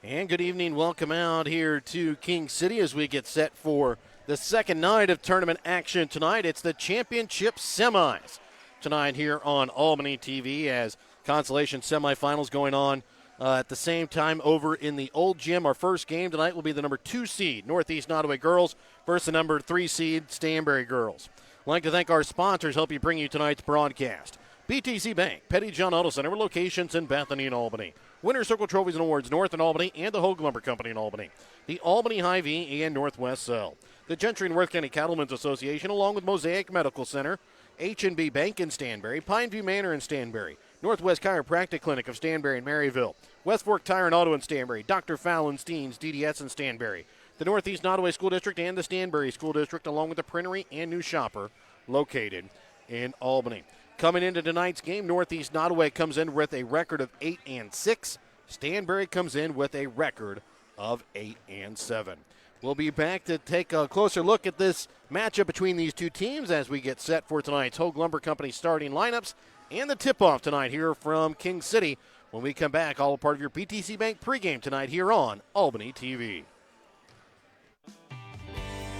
And good evening. Welcome out here to King City as we get set for the second night of tournament action tonight. It's the championship semis tonight here on Albany TV as consolation semifinals going on at the same time over in the old gym. Our first game tonight will be the number 2 seed Northeast Nodaway girls versus the number 3 seed Stanberry girls. I'd like to thank our sponsors helping bring you tonight's broadcast. BTC Bank, Petty John Auto Center, with locations in Bethany and Albany. Winter Circle Trophies and Awards North in Albany and the Hogue Lumber Company in Albany. The Albany Hy-Vee and Northwest Cell. The Gentry and Worth County Cattlemen's Association along with Mosaic Medical Center, H&B Bank in Stanberry, Pineview Manor in Stanberry, Northwest Chiropractic Clinic of Stanberry and Maryville, West Fork Tire and Auto in Stanberry, Dr. Fallon Steens DDS in Stanberry, the Northeast Nodaway School District and the Stanberry School District along with the Printery and New Shopper located in Albany. Coming into tonight's game, Northeast Nodaway comes in with a record of 8-6. Stanberry comes in with a record of 8-7. We'll be back to take a closer look at this matchup between these two teams as we get set for tonight's Hogue Lumber Company starting lineups and the tip-off tonight here from King City. When we come back, all a part of your BTC Bank pregame tonight here on Albany TV.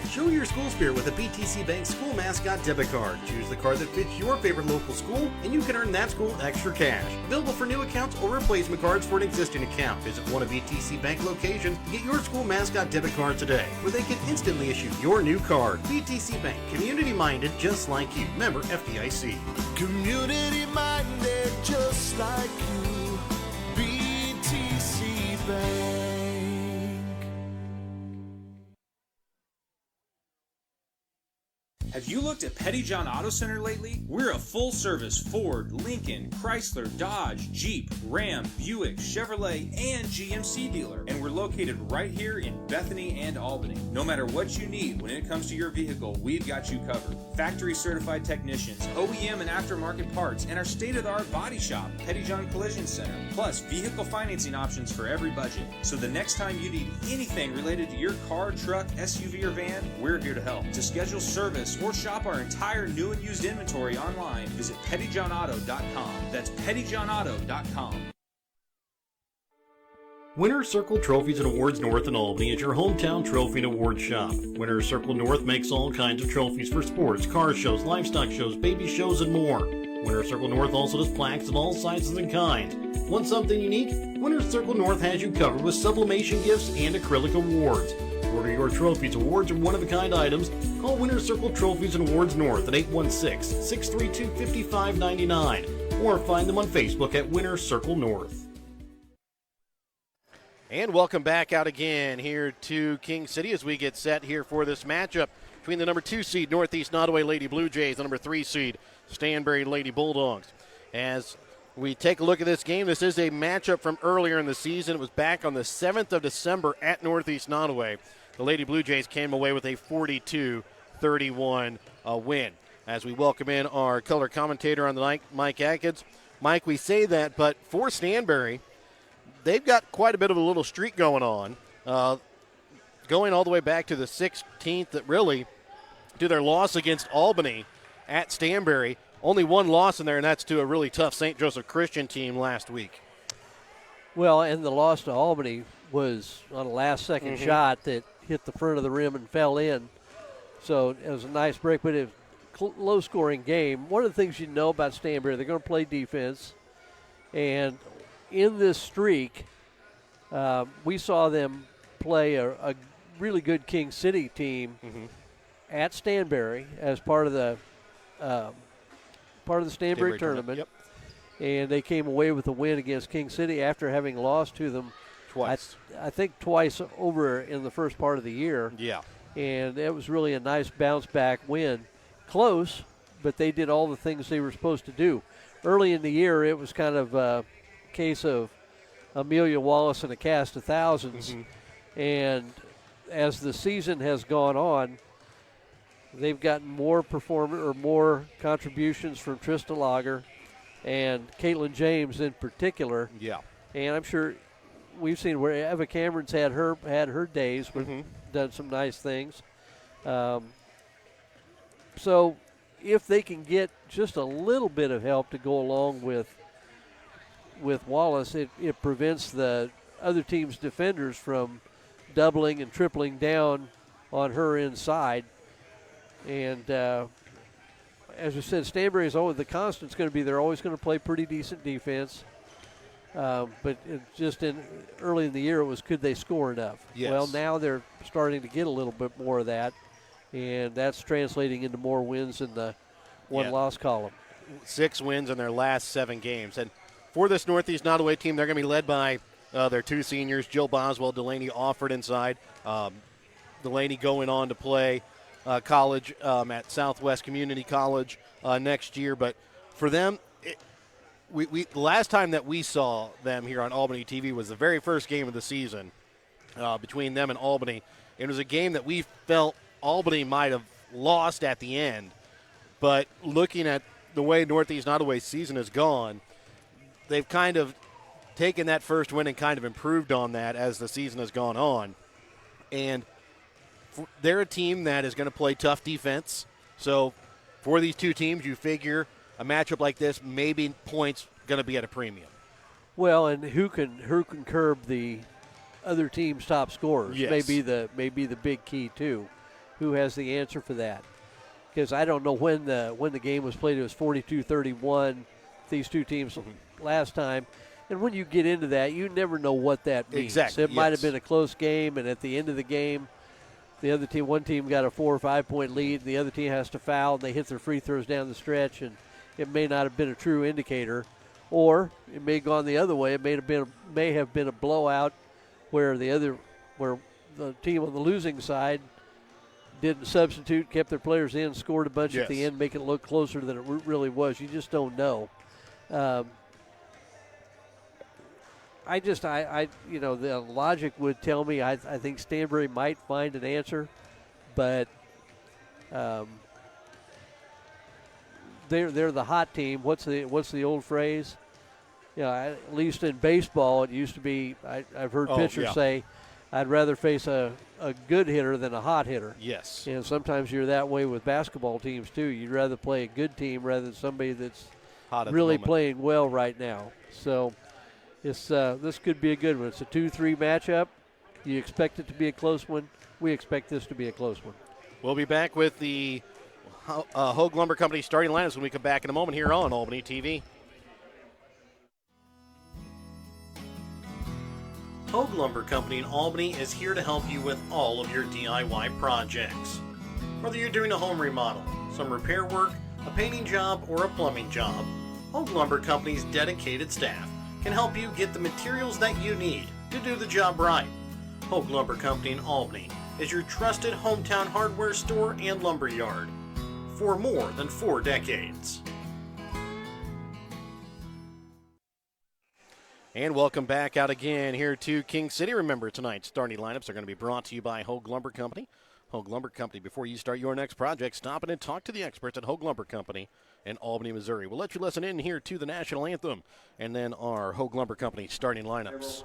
Show your school spirit with a BTC Bank school mascot debit card. Choose the card that fits your favorite local school, and you can earn that school extra cash. Available for new accounts or replacement cards for an existing account. Visit one of BTC Bank locations to get your school mascot debit card today, where they can instantly issue your new card. BTC Bank, community-minded just like you. Member FDIC. Community-minded just like you. BTC Bank. Have you looked at Petty John Auto Center lately? We're a full-service Ford, Lincoln, Chrysler, Dodge, Jeep, Ram, Buick, Chevrolet, and GMC dealer. And we're located right here in Bethany and Albany. No matter what you need when it comes to your vehicle, we've got you covered. Factory-certified technicians, OEM and aftermarket parts, and our state-of-the-art body shop, Petty John Collision Center. Plus, vehicle financing options for every budget. So the next time you need anything related to your car, truck, SUV, or van, we're here to help. To schedule service or shop our entire new and used inventory online, visit pettyjohnauto.com. That's pettyjohnauto.com. Winter Circle Trophies and Awards North in Albany is your hometown trophy and award shop. Winter Circle North makes all kinds of trophies for sports, car shows, livestock shows, baby shows, and more. Winter Circle North also does plaques of all sizes and kinds. Want something unique? Winter Circle North has you covered with sublimation gifts and acrylic awards. Order your trophies, awards, or one-of-a-kind items. Call Winter Circle Trophies and Awards North at 816-632-5599 or find them on Facebook at Winter Circle North. And welcome back out again here to King City as we get set here for this matchup between the number 2 seed Northeast Nodaway Lady Blue Jays, the number 3 seed Stanberry Lady Bulldogs. As we take a look at this game, this is a matchup from earlier in the season. It was back on the 7th of December at Northeast Nodaway. The Lady Blue Jays came away with a 42-31 win. As we welcome in our color commentator on the night, Mike Atkins. Mike, we say that, but for Stanberry, they've got quite a bit of a little streak going on, going all the way back to the 16th, that really, to their loss against Albany at Stanberry. Only one loss in there, and that's to a really tough St. Joseph Christian team last week. Well, and the loss to Albany was on a last-second shot that hit the front of the rim and fell in. So it was a nice break, but it was a low-scoring game. One of the things you know about Stanberry, they're going to play defense. And in this streak, we saw them play a really good King City team at Stanberry as part of the Stanberry tournament. Yep. And they came away with a win against King City after having lost to them Twice. I think twice over in the first part of the year. Yeah. And it was really a nice bounce-back win. Close, but they did all the things they were supposed to do. Early in the year, it was kind of a case of Amelia Wallace and a cast of thousands. And as the season has gone on, they've gotten more contributions from Trista Lager and Caitlin James in particular. Yeah. And I'm sure we've seen where Eva Cameron's had her days, but done some nice things. So if they can get just a little bit of help to go along with Wallace, it prevents the other team's defenders from doubling and tripling down on her inside. And as we said, Stanberry is always the constant's going to be they're always going to play pretty decent defense. But just early in the year, it was could they score enough? Yes. Well, now they're starting to get a little bit more of that, and that's translating into more wins in the one-loss column. 6 wins in their last 7 games. And for this Northeast Nodaway team, they're going to be led by their 2 seniors, Jill Boswell, Delaney Offord inside. Delaney going on to play college at Southwest Community College next year. But for them, the last time that we saw them here on Albany TV was the very first game of the season between them and Albany. It was a game that we felt Albany might have lost at the end. But looking at the way Northeast Nodaway's season has gone, they've kind of taken that first win and kind of improved on that as the season has gone on. And they're a team that is going to play tough defense. So for these 2 teams, you figure a matchup like this, maybe points going to be at a premium. Well, and who can curb the other team's top scorers? Yes. May be the big key too. Who has the answer for that? Because I don't know when the game was played. It was 42-31. These 2 teams last time, and when you get into that, you never know what that means. Exactly. It might have been a close game, and at the end of the game, the other team, one team got a 4 or 5 point lead, and the other team has to foul, and they hit their free throws down the stretch, and it may not have been a true indicator, or it may have gone the other way. It may have been a blowout where the team on the losing side didn't substitute, kept their players in, scored a bunch at the end, make it look closer than it really was. You just don't know. The logic would tell me I think Stanberry might find an answer, but they're the hot team. What's the old phrase? At least in baseball, it used to be. I've heard pitchers say, "I'd rather face a good hitter than a hot hitter." Yes. And sometimes you're that way with basketball teams too. You'd rather play a good team rather than somebody that's really playing well right now. So this could be a good one. It's a 2-3 matchup. You expect it to be a close one. We expect this to be a close one. We'll be back with the Hogue Lumber Company starting lineups when we come back in a moment here on Albany TV. Hogue Lumber Company in Albany is here to help you with all of your DIY projects. Whether you're doing a home remodel, some repair work, a painting job, or a plumbing job, Hogue Lumber Company's dedicated staff can help you get the materials that you need to do the job right. Hogue Lumber Company in Albany is your trusted hometown hardware store and lumber yard for more than 4 decades. And welcome back out again here to King City. Remember, tonight's starting lineups are going to be brought to you by Hogue Lumber Company. Hogue Lumber Company, before you start your next project, stop in and talk to the experts at Hogue Lumber Company in Albany, Missouri. We'll let you listen in here to the national anthem and then our Hogue Lumber Company starting lineups.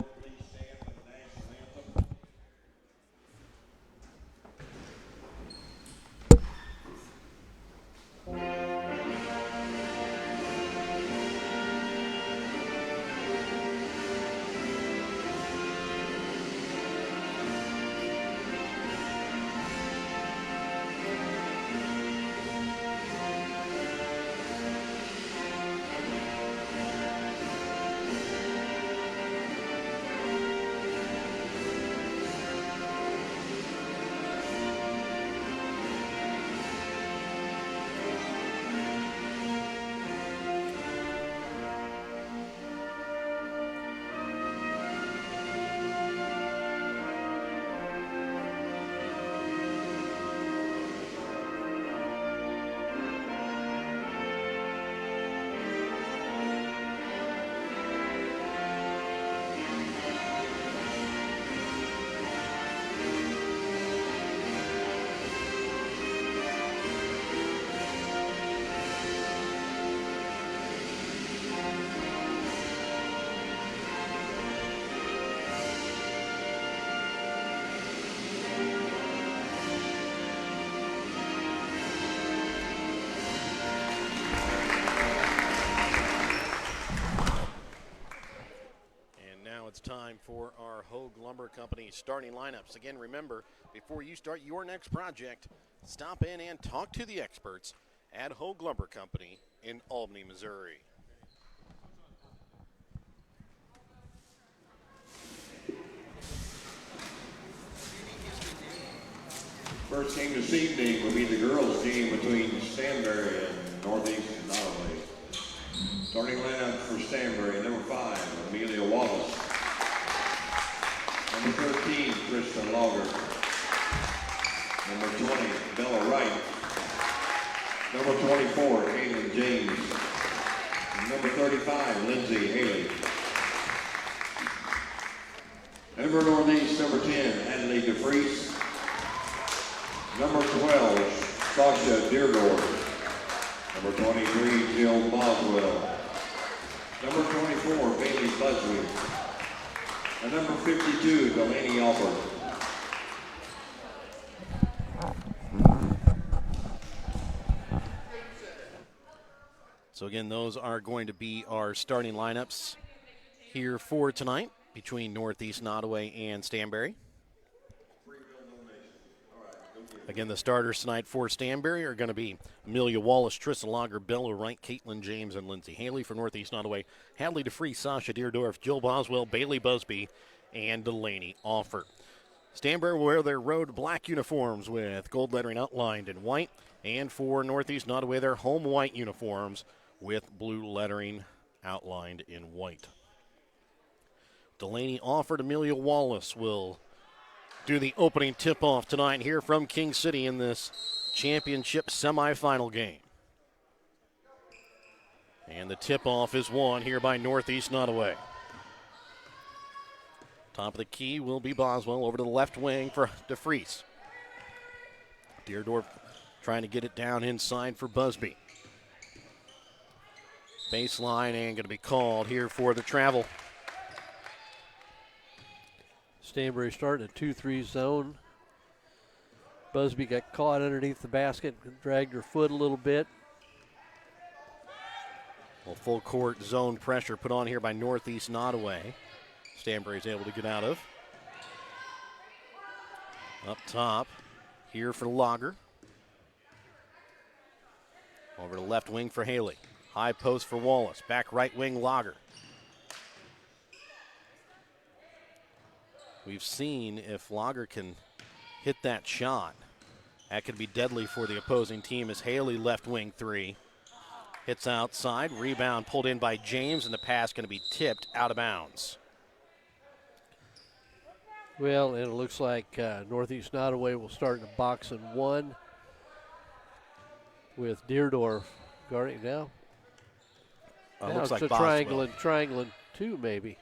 Albany starting lineups. Again, remember, before you start your next project, stop in and talk to the experts at Hogue Lumber Company in Albany, Missouri. First game this evening will be the girls' game between Stanberry and Northeast Nodaway. Starting lineup for Stanberry, number 5, Amelia Wallace. Number 13, Kristen Lauger. Number 20, Bella Wright. Number 24, Caitlin James. And number 35, Lindsay Haley. And for Northeast, number 10, Adelaide DeFries. Number 12, Sasha Deerdorf. Number 23, Jill Boswell. Number 24, Bailey Busby. And number 52, Delaney Alford. So again, those are going to be our starting lineups here for tonight between Northeast Nodaway and Stanberry. Again, the starters tonight for Stanberry are going to be Amelia Wallace, Tristan Lager, Bella Wright, Caitlin James, and Lindsay Haley. For Northeast Nodaway, Hadley DeFree, Sasha Deerdorf, Jill Boswell, Bailey Busby, and Delaney Alford. Stanberry will wear their road black uniforms with gold lettering outlined in white. And for Northeast Nodaway, their home white uniforms with blue lettering outlined in white. Delaney Alford, Amelia Wallace will do the opening tip-off tonight here from King City in this championship semifinal game. And the tip-off is won here by Northeast Nodaway. Top of the key will be Boswell over to the left wing for DeFries. Deerdorf trying to get it down inside for Busby. Baseline and going to be called here for the travel. Stanberry starting a 2-3 zone. Busby got caught underneath the basket, dragged her foot a little bit. Well, full court zone pressure put on here by Northeast Nodaway. Stanberry's able to get out of. Up top here for Lager. Over to left wing for Haley. High post for Wallace. Back right wing Lager. We've seen if Lager can hit that shot, that could be deadly for the opposing team as Haley left wing 3. Hits outside, rebound pulled in by James, and the pass going to be tipped out of bounds. Well, and it looks like Northeast Nodaway will start in a box and 1 with Deerdorf guarding now. Now Looks it's like a Boswell. triangle and 2 maybe.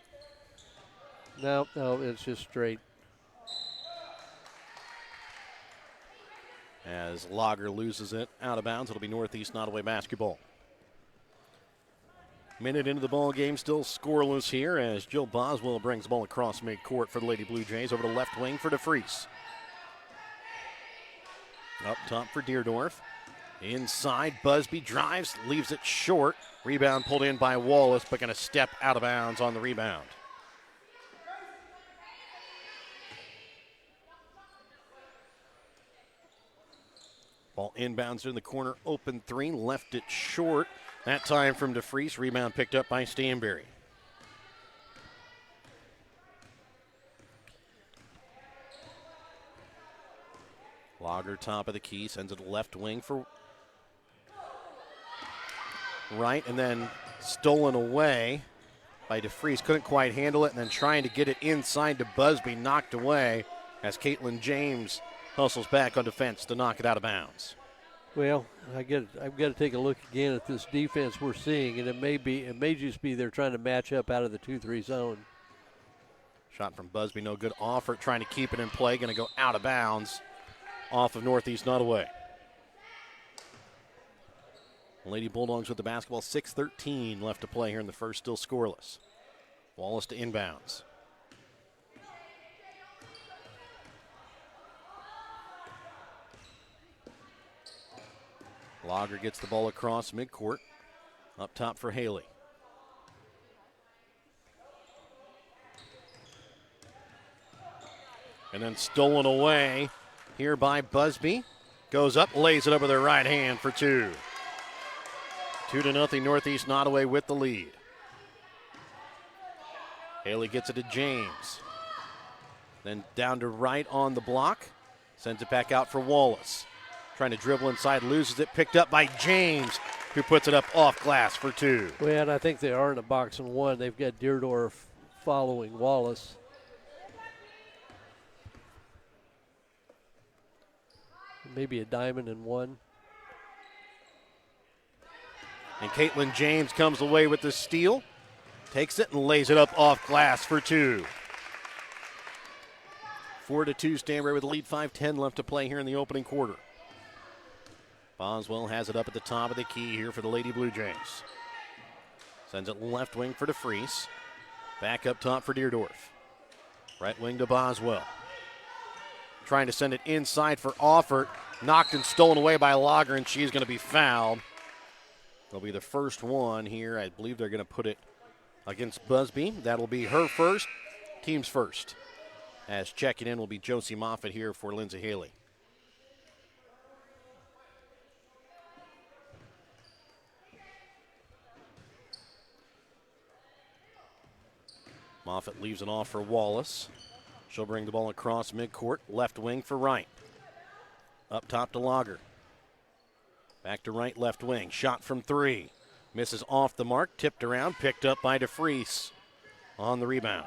No, it's just straight. As Lager loses it out of bounds, it'll be Northeast Nodaway basketball. Minute into the ball game, still scoreless here as Jill Boswell brings the ball across midcourt for the Lady Blue Jays over to left wing for DeFries. Up top for Deerdorf. Inside, Busby drives, leaves it short. Rebound pulled in by Wallace, but going to step out of bounds on the rebound. Ball inbounds in the corner, open 3, left it short. That time from DeFries, rebound picked up by Stanberry. Lager top of the key, sends it left wing for Wright, and then stolen away by DeFries. Couldn't quite handle it, and then trying to get it inside to Busby, knocked away as Caitlin James hustles back on defense to knock it out of bounds. Well, I've got to take a look again at this defense we're seeing, and it may just be they're trying to match up out of the 2-3 zone. Shot from Busby, no good. Offer trying to keep it in play, going to go out of bounds off of Northeast Nodaway. Lady Bulldogs with the basketball, 6:13 left to play here in the first, still scoreless. Wallace to inbounds. Lager gets the ball across midcourt. Up top for Haley. And then stolen away here by Busby. Goes up, lays it up with her right hand for two. 2-0 Northeast Nodaway with the lead. Haley gets it to James. Then down to right on the block. Sends it back out for Wallace. Trying to dribble inside, loses it. Picked up by James, who puts it up off glass for two. Well, and I think they are in a box and one. They've got Deerdorf following Wallace. Maybe a diamond and one. And Caitlin James comes away with the steal. Takes it and lays it up off glass for two. 4-2 Stanberry with the lead. 5:10 left to play here in the opening quarter. Boswell has it up at the top of the key here for the Lady Blue Jays. Sends it left wing for DeFries. Back up top for Deerdorf. Right wing to Boswell. Trying to send it inside for Offert. Knocked and stolen away by Lager, and she's going to be fouled. It'll be the first one here. I believe they're going to put it against Busby. That'll be her first, team's first. As checking in will be Josie Moffitt here for Lindsay Haley. Moffitt leaves it off for Wallace. She'll bring the ball across midcourt, left wing for Wright. Up top to Lager. Back to right, left wing. Shot from three. Misses off the mark, tipped around, picked up by DeFries on the rebound.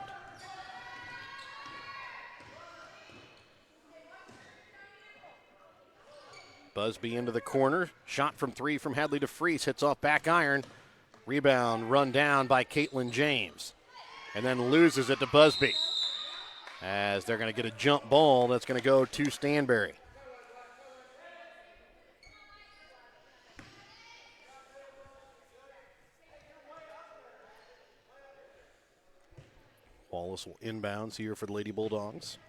Busby into the corner. Shot from three from Hadley DeFries. Hits off back iron. Rebound run down by Caitlin James. And then loses it to Busby. As they're going to get a jump ball that's going to go to Stanberry. Wallace will inbounds here for the Lady Bulldogs.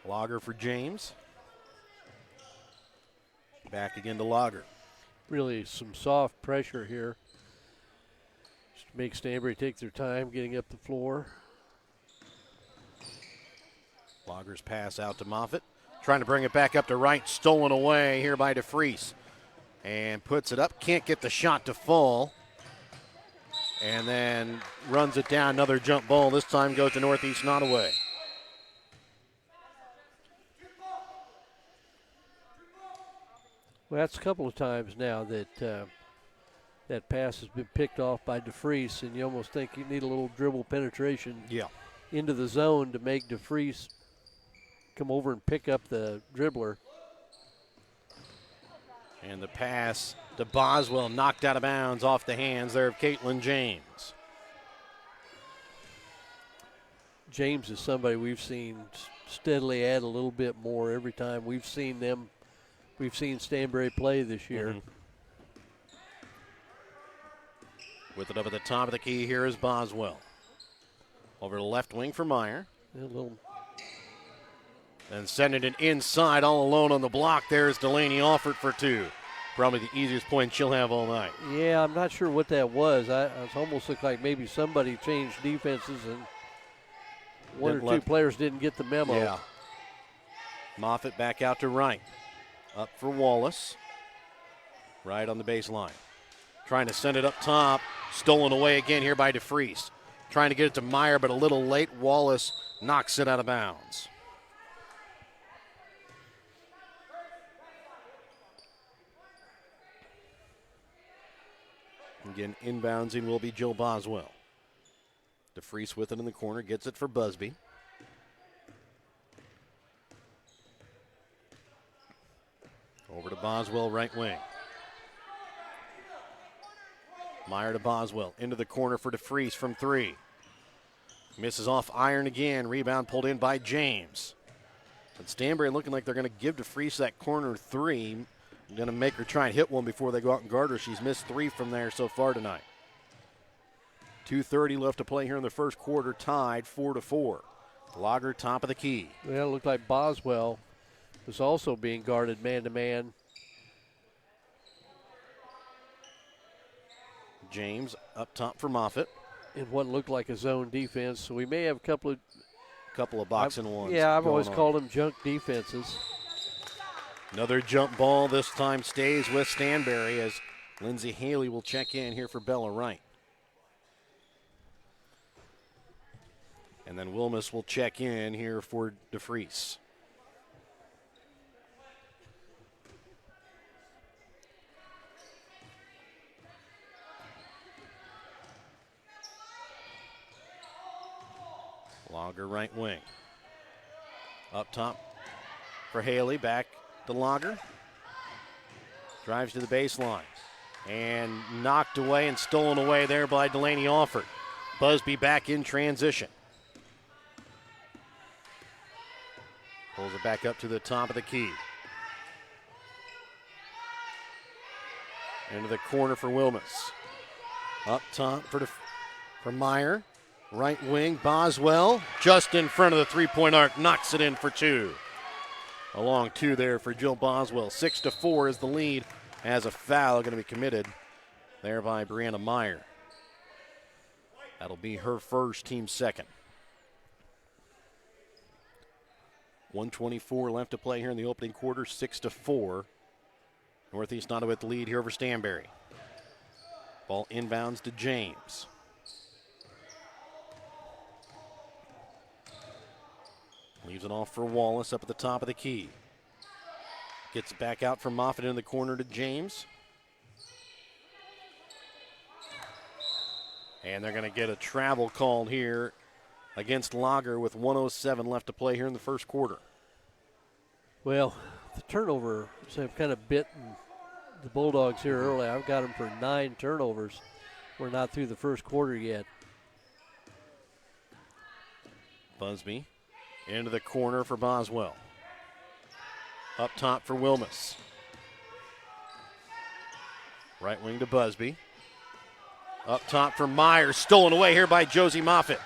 Lager for James. Back again to Lager. Really some soft pressure here. Just to make Stanberry take their time getting up the floor. Lager's pass out to Moffitt. Trying to bring it back up to right. Stolen away here by DeFries. And puts it up. Can't get the shot to fall. And then runs it down. Another jump ball. This time goes to Northeast Nodaway. Well, that's a couple of times now that that pass has been picked off by DeFries, and you almost think you need a little dribble penetration into the zone to make DeFries come over and pick up the dribbler. And the pass to Boswell, knocked out of bounds off the hands there of Caitlin James. James is somebody we've seen steadily add a little bit more every time we've seen them. We've seen Stanberry play this year. Mm-hmm. With it up at the top of the key, here is Boswell. Over to left wing for Meyer. And sending it inside all alone on the block. There's Delaney Offert for two. Probably the easiest point she'll have all night. Yeah, I'm not sure what that was. It almost looked like maybe somebody changed defenses and one or two players didn't get the memo. Yeah. Moffitt back out to right. Up for Wallace. Right on the baseline. Trying to send it up top. Stolen away again here by DeFries. Trying to get it to Meyer, but a little late. Wallace knocks it out of bounds. Again, inboundsing will be Jill Boswell. DeFries with it in the corner, gets it for Busby. Over to Boswell, right wing. Meyer to Boswell, into the corner for DeFries from three. Misses off iron again, rebound pulled in by James. But Stanberry looking like they're going to give DeFries that corner three. Going to make her try and hit one before they go out and guard her. She's missed three from there so far tonight. 2:30 left to play here in the first quarter, tied 4-4. Lager top of the key. Well, it looked like Boswell was also being guarded man-to-man. James up top for Moffitt. in what looked like a zone defense. So we may have a couple of box and ones. Yeah, I've always going on. called them junk defenses. Another jump ball this time stays with Stanberry as Lindsay Haley will check in here for Bella Wright. And then Wilmus will check in here for DeFries. Lager right wing. Up top for Haley, back to Lager. Drives to the baseline. And knocked away and stolen away there by Delaney Alford. Busby back in transition. Pulls it back up to the top of the key. Into the corner for Wilmus. Up top for Meyer. Right wing, Boswell, just in front of the three-point arc, knocks it in for two. A long two there for Jill Boswell. 6-4 is the lead as a foul going to be committed there by Brianna Meyer. That'll be her first, team second. 1:24 left to play here in the opening quarter, 6-4. Northeast Nodaway with the lead here over Stanberry. Ball inbounds to James. Leaves it off for Wallace up at the top of the key. Gets it back out from Moffitt in the corner to James. And they're going to get a travel called here against Lager with 1:07 left to play here in the first quarter. Well, the turnovers have kind of bitten the Bulldogs here early. I've got them for 9 turnovers. We're not through the first quarter yet. Busby into the corner for Boswell. Up top for Wilmus. Right wing to Busby. Up top for Myers. Stolen away here by Josie Moffitt.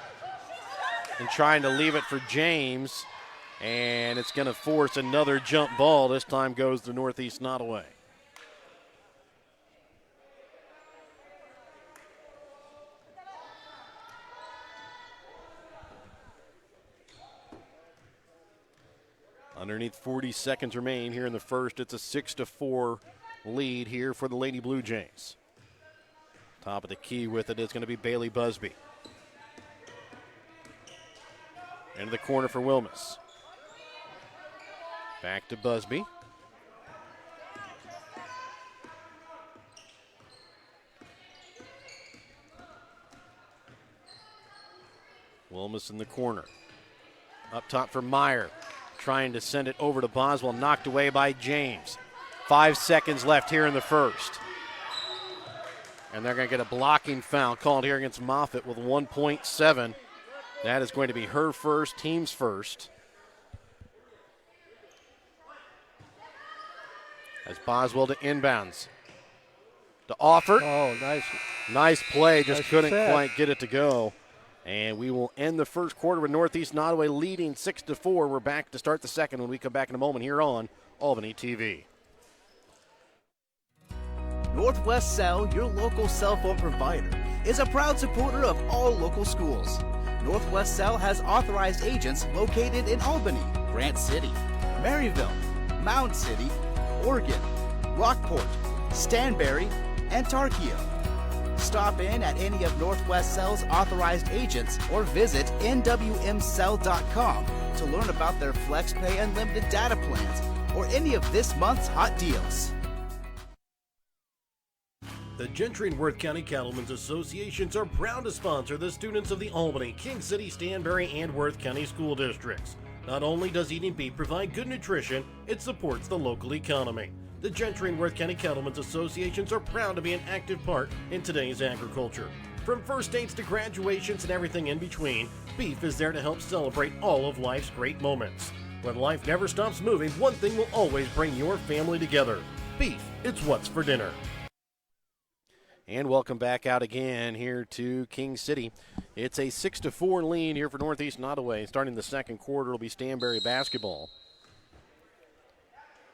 And trying to leave it for James. And it's going to force another jump ball. This time goes to Northeast Nodaway. Underneath 40 seconds remain here in the first. It's a 6-4 lead here for the Lady Blue Jays. Top of the key with it is going to be Bailey Busby. Into the corner for Wilmus. Back to Busby. Wilmus in the corner. Up top for Meyer. Trying to send it over to Boswell, knocked away by James. 5 seconds left here in the first. And they're going to get a blocking foul called here against Moffitt with 1.7. That is going to be her first, team's first. As Boswell to inbounds. To Alford. Oh, nice. Nice play, just Nice couldn't set. quite get it to go. And we will end the first quarter with Northeast Nodaway leading 6-4. We're back to start the second when we come back in a moment here on Albany TV. Northwest Cell, your local cell phone provider, is a proud supporter of all local schools. Northwest Cell has authorized agents located in Albany, Grant City, Maryville, Mound City, Oregon, Rockport, Stanberry, and Tarkio. Stop in at any of Northwest Cell's authorized agents or visit nwmcell.com to learn about their FlexPay unlimited data plans or any of this month's hot deals. The Gentry and Worth County Cattlemen's Associations are proud to sponsor the students of the Albany, King City, Stanberry, and Worth County school districts. Not only does eating beef provide good nutrition, it supports the local economy. The Gentry and Worth County Cattlemen's Associations are proud to be an active part in today's agriculture. From first dates to graduations and everything in between, beef is there to help celebrate all of life's great moments. When life never stops moving, one thing will always bring your family together. Beef, it's what's for dinner. And welcome back out again here to King City. It's a 6-4 lead here for Northeast Nodaway. Starting the second quarter will be Stanberry basketball.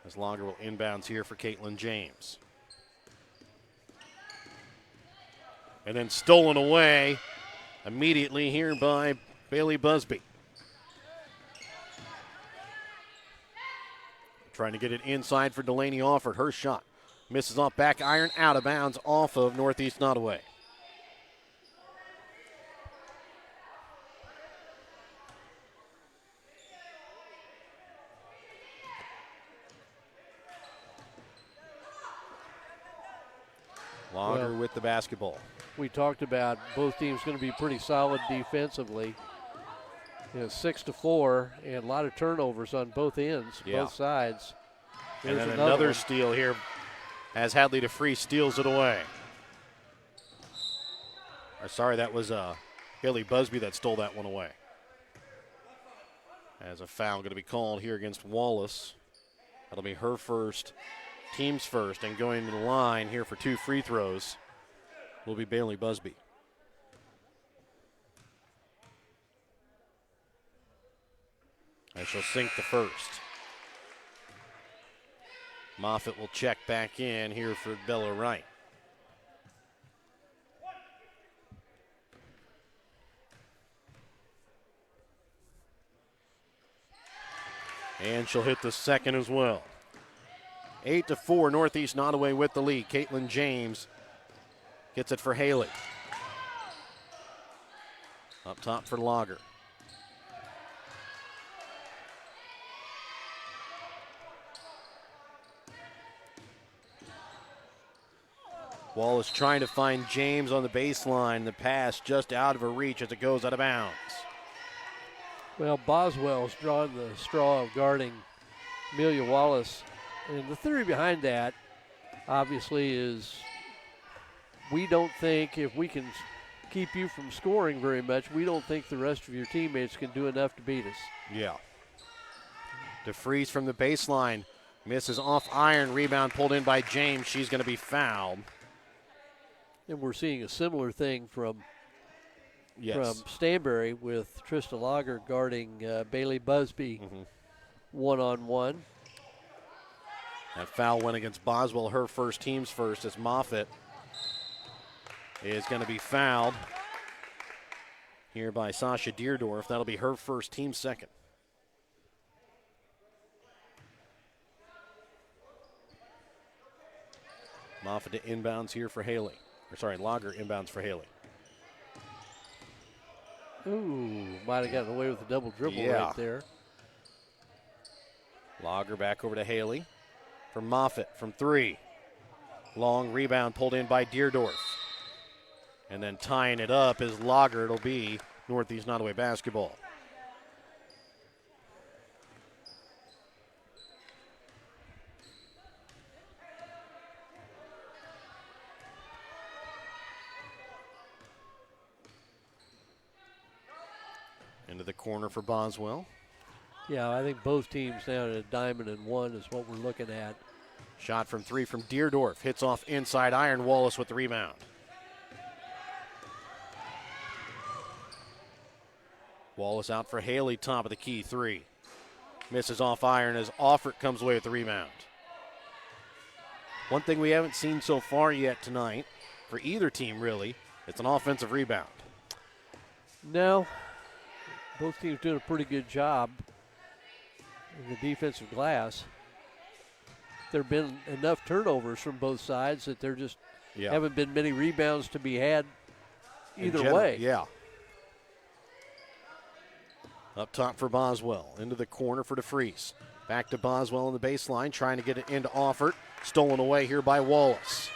As Lager will inbounds here for Caitlin James. And then stolen away immediately here by Bailey Busby. Trying to get it inside for Delaney Alford. Her shot misses off back iron, out of bounds off of Northeast Nodaway. Lager with the basketball. We talked about both teams going to be pretty solid defensively. 6-4 and a lot of turnovers on both ends, both sides. And There's then another another one. steal here as Hadley DeFries steals it away. Sorry, that was Bailey Busby that stole that one away. As a foul going to be called here against Wallace. That'll be her first, team's first, and going to the line here for 2 free throws will be Bailey Busby. And she'll sink the first. Moffitt will check back in here for Bella Wright. And she'll hit the second as well. 8-4, Northeast Nodaway with the lead. Caitlin James gets it for Haley. Up top for Lager. Wallace trying to find James on the baseline. The pass just out of her reach as it goes out of bounds. Well, Boswell's drawn the straw of guarding Amelia Wallace. And the theory behind that, obviously, is we don't think if we can keep you from scoring very much, we don't think the rest of your teammates can do enough to beat us. Yeah. DeFries from the baseline. Misses off iron. Rebound pulled in by James. She's going to be fouled. And we're seeing a similar thing from Yes. Stanberry with Trista Lager guarding Bailey Busby one-on-one. That foul went against Boswell, her first, team's first, as Moffitt is going to be fouled here by Sasha Deerdorf. That'll be her first, team's second. Moffitt to inbounds here for Haley. Lager inbounds for Haley. Ooh, might have gotten away with a double dribble right there. Lager back over to Haley. For Moffitt from 3. Long rebound pulled in by Deerdorf. And then tying it up is Lager. It'll be Northeast Nodaway basketball. Into the corner for Boswell. Yeah, I think both teams now at a diamond and one is what we're looking at. Shot from 3 from Deerdorf. Hits off inside iron. Wallace with the rebound. Wallace out for Haley, top of the key, 3. Misses off iron as Offert comes away with the rebound. One thing we haven't seen so far yet tonight, for either team really, it's an offensive rebound. No, both teams doing a pretty good job in the defensive glass. There have been enough turnovers from both sides that there just haven't been many rebounds to be had either way. Yeah. Up top for Boswell. Into the corner for DeFries. Back to Boswell on the baseline, trying to get it into Offert. Stolen away here by Wallace.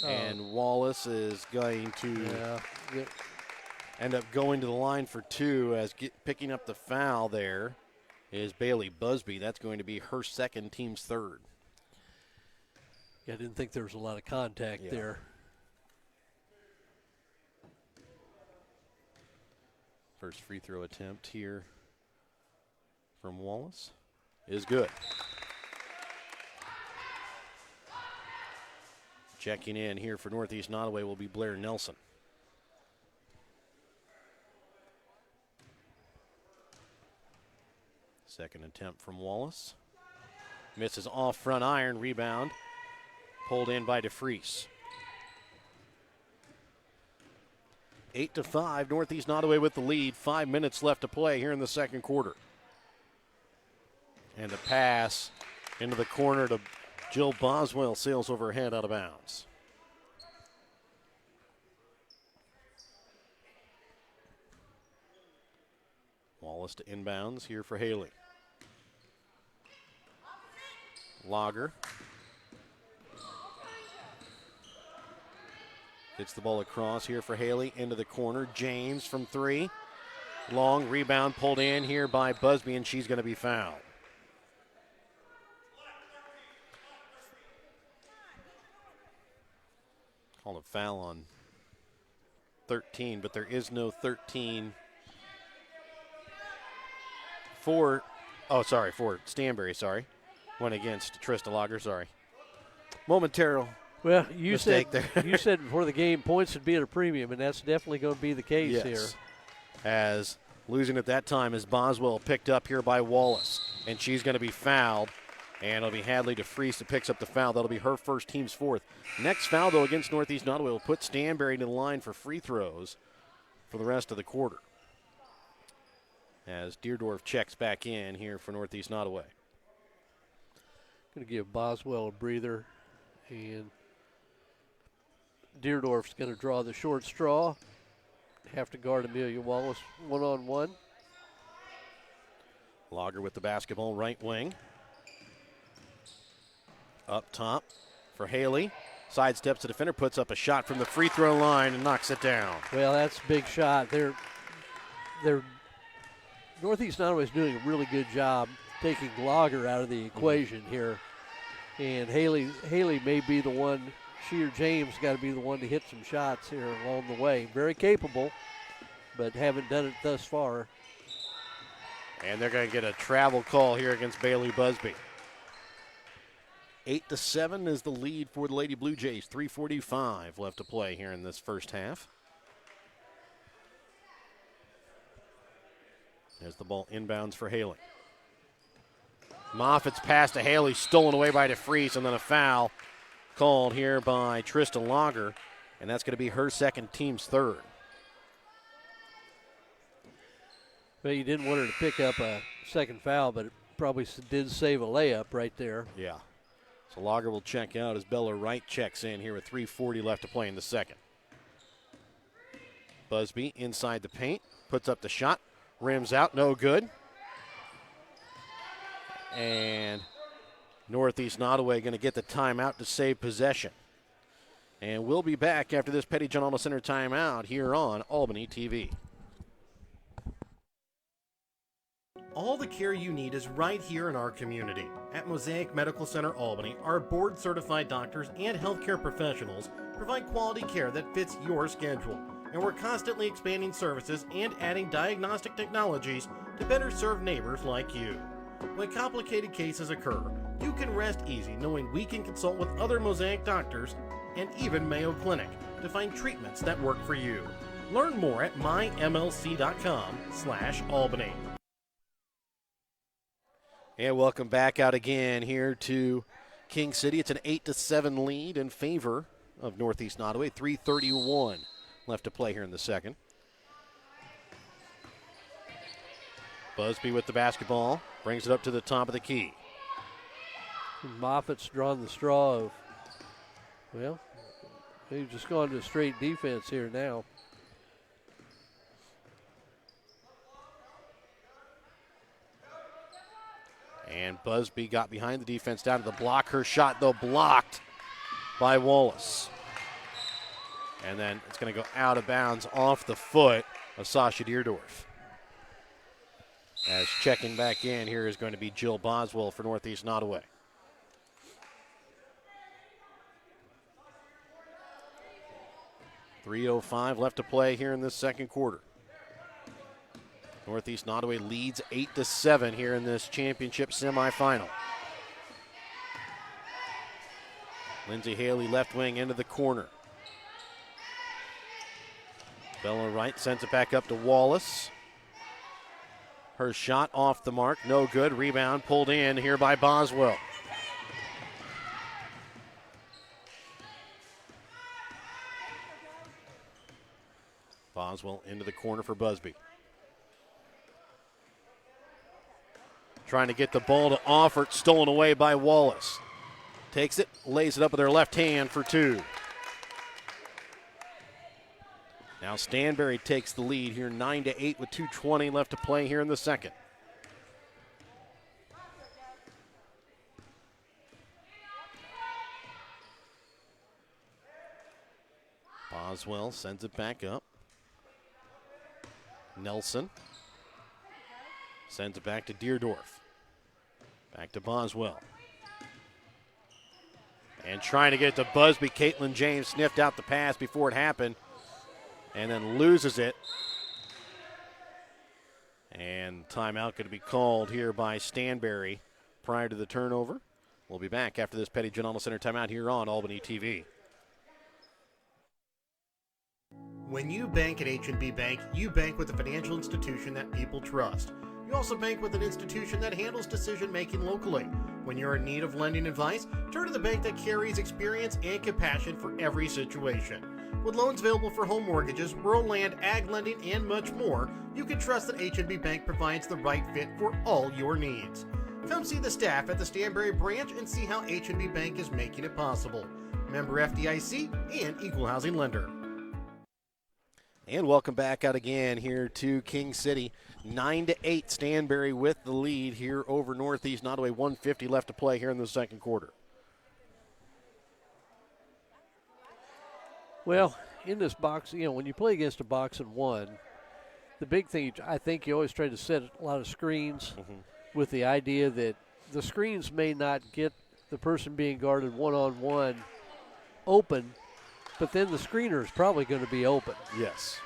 And Wallace is going to end up going to the line for 2 as picking up the foul there is Bailey Busby. That's going to be her second, team's third. Yeah, I didn't think there was a lot of contact there. First free throw attempt here from Wallace is good. Checking in here for Northeast Nodaway will be Blair Nelson. Second attempt from Wallace. Misses off front iron, rebound. Pulled in by DeFries. 8-5, Northeast Nodaway with the lead. 5 minutes left to play here in the second quarter. And a pass into the corner to Jill Boswell, sails overhead out of bounds. Wallace to inbounds here for Haley. Lager gets the ball across here for Haley into the corner. James from three. Long rebound pulled in here by Busby, and she's going to be fouled. Called a foul on 13, but there is no 13 for Stanberry, sorry. Went against Trista Lager, sorry. Momentary Well, you mistake said there. you said before the game points would be at a premium, and that's definitely going to be the case Yes. here. As losing at that time is Boswell, picked up here by Wallace, and she's going to be fouled. And it'll be Hadley DeFries that picks up the foul. That'll be her first, team's fourth. Next foul, though, against Northeast Nodaway will put Stanberry to the line for free throws for the rest of the quarter. As Deerdorf checks back in here for Northeast Nodaway. Going to give Boswell a breather, and Deerdorf's going to draw the short straw. Have to guard Amelia Wallace one-on-one. Lager with the basketball, right wing. Up top for Haley. Sidesteps the defender, puts up a shot from the free throw line and knocks it down. Well, that's a big shot. They're Northeast Nodaway is doing a really good job taking Lager out of the equation here. And Haley may be the one, she or James got to be the one to hit some shots here along the way. Very capable, but haven't done it thus far. And they're going to get a travel call here against Bailey Busby. 8-7 is the lead for the Lady Blue Jays. 3:45 left to play here in this first half. There's the ball inbounds for Haley. Moffitt's pass to Haley, stolen away by DeFries, and then a foul called here by Trista Lager, and that's going to be her second, team's third. Well, you didn't want her to pick up a second foul, but it probably did save a layup right there. Yeah. So Lager will check out as Bella Wright checks in here with 3:40 left to play in the second. Busby inside the paint, puts up the shot, rims out, no good. And Northeast Nodaway going to get the timeout to save possession. And we'll be back after this Petty John Auto Center timeout here on Albany TV. All the care you need is right here in our community. At Mosaic Medical Center Albany, our board-certified doctors and healthcare professionals provide quality care that fits your schedule. And we're constantly expanding services and adding diagnostic technologies to better serve neighbors like you. When complicated cases occur, you can rest easy knowing we can consult with other Mosaic doctors and even Mayo Clinic to find treatments that work for you. Learn more at mymlc.com/Albany. And welcome back out again here to King City. It's an 8-7 lead in favor of Northeast Nodaway. 3:31 left to play here in the second. Busby with the basketball, brings it up to the top of the key. Moffitt's drawn the straw of, well, they've just gone to straight defense here now. And Busby got behind the defense down to the block. Her shot, though, blocked by Wallace. And then it's going to go out of bounds off the foot of Sasha Deerdorf. As checking back in here is going to be Jill Boswell for Northeast Nodaway. .305 left to play here in this second quarter. Northeast Nodaway leads 8-7 here in this championship semifinal. Lindsay Haley left wing into the corner. Bella Wright sends it back up to Wallace. Her shot off the mark, no good. Rebound pulled in here by Boswell. Boswell into the corner for Busby. Trying to get the ball to Offert, stolen away by Wallace. Takes it, lays it up with her left hand for 2. Now Stanberry takes the lead here, 9-8 with 2:20 left to play here in the second. Boswell sends it back up. Nelson sends it back to Deerdorf. Back to Boswell. And trying to get it to Busby. Caitlin James sniffed out the pass before it happened and then loses it. And timeout going to be called here by Stanberry prior to the turnover. We'll be back after this Petty John Auto Center timeout here on Albany TV. When you bank at H&B Bank, you bank with a financial institution that people trust. You also bank with an institution that handles decision-making locally. When you're in need of lending advice, turn to the bank that carries experience and compassion for every situation. With loans available for home mortgages, rural land, ag lending, and much more, you can trust that H&B Bank provides the right fit for all your needs. Come see the staff at the Stanberry branch and see how H&B Bank is making it possible. Member FDIC and equal housing lender. And welcome back out again here to King City. 9-8, Stanberry with the lead here over Northeast Nodaway. 1:50 left to play here in the second quarter. Well, in this box, when you play against a box and one, the big thing, I think you always try to set a lot of screens with the idea that the screens may not get the person being guarded one-on-one open, but then the screener is probably going to be open. Yes.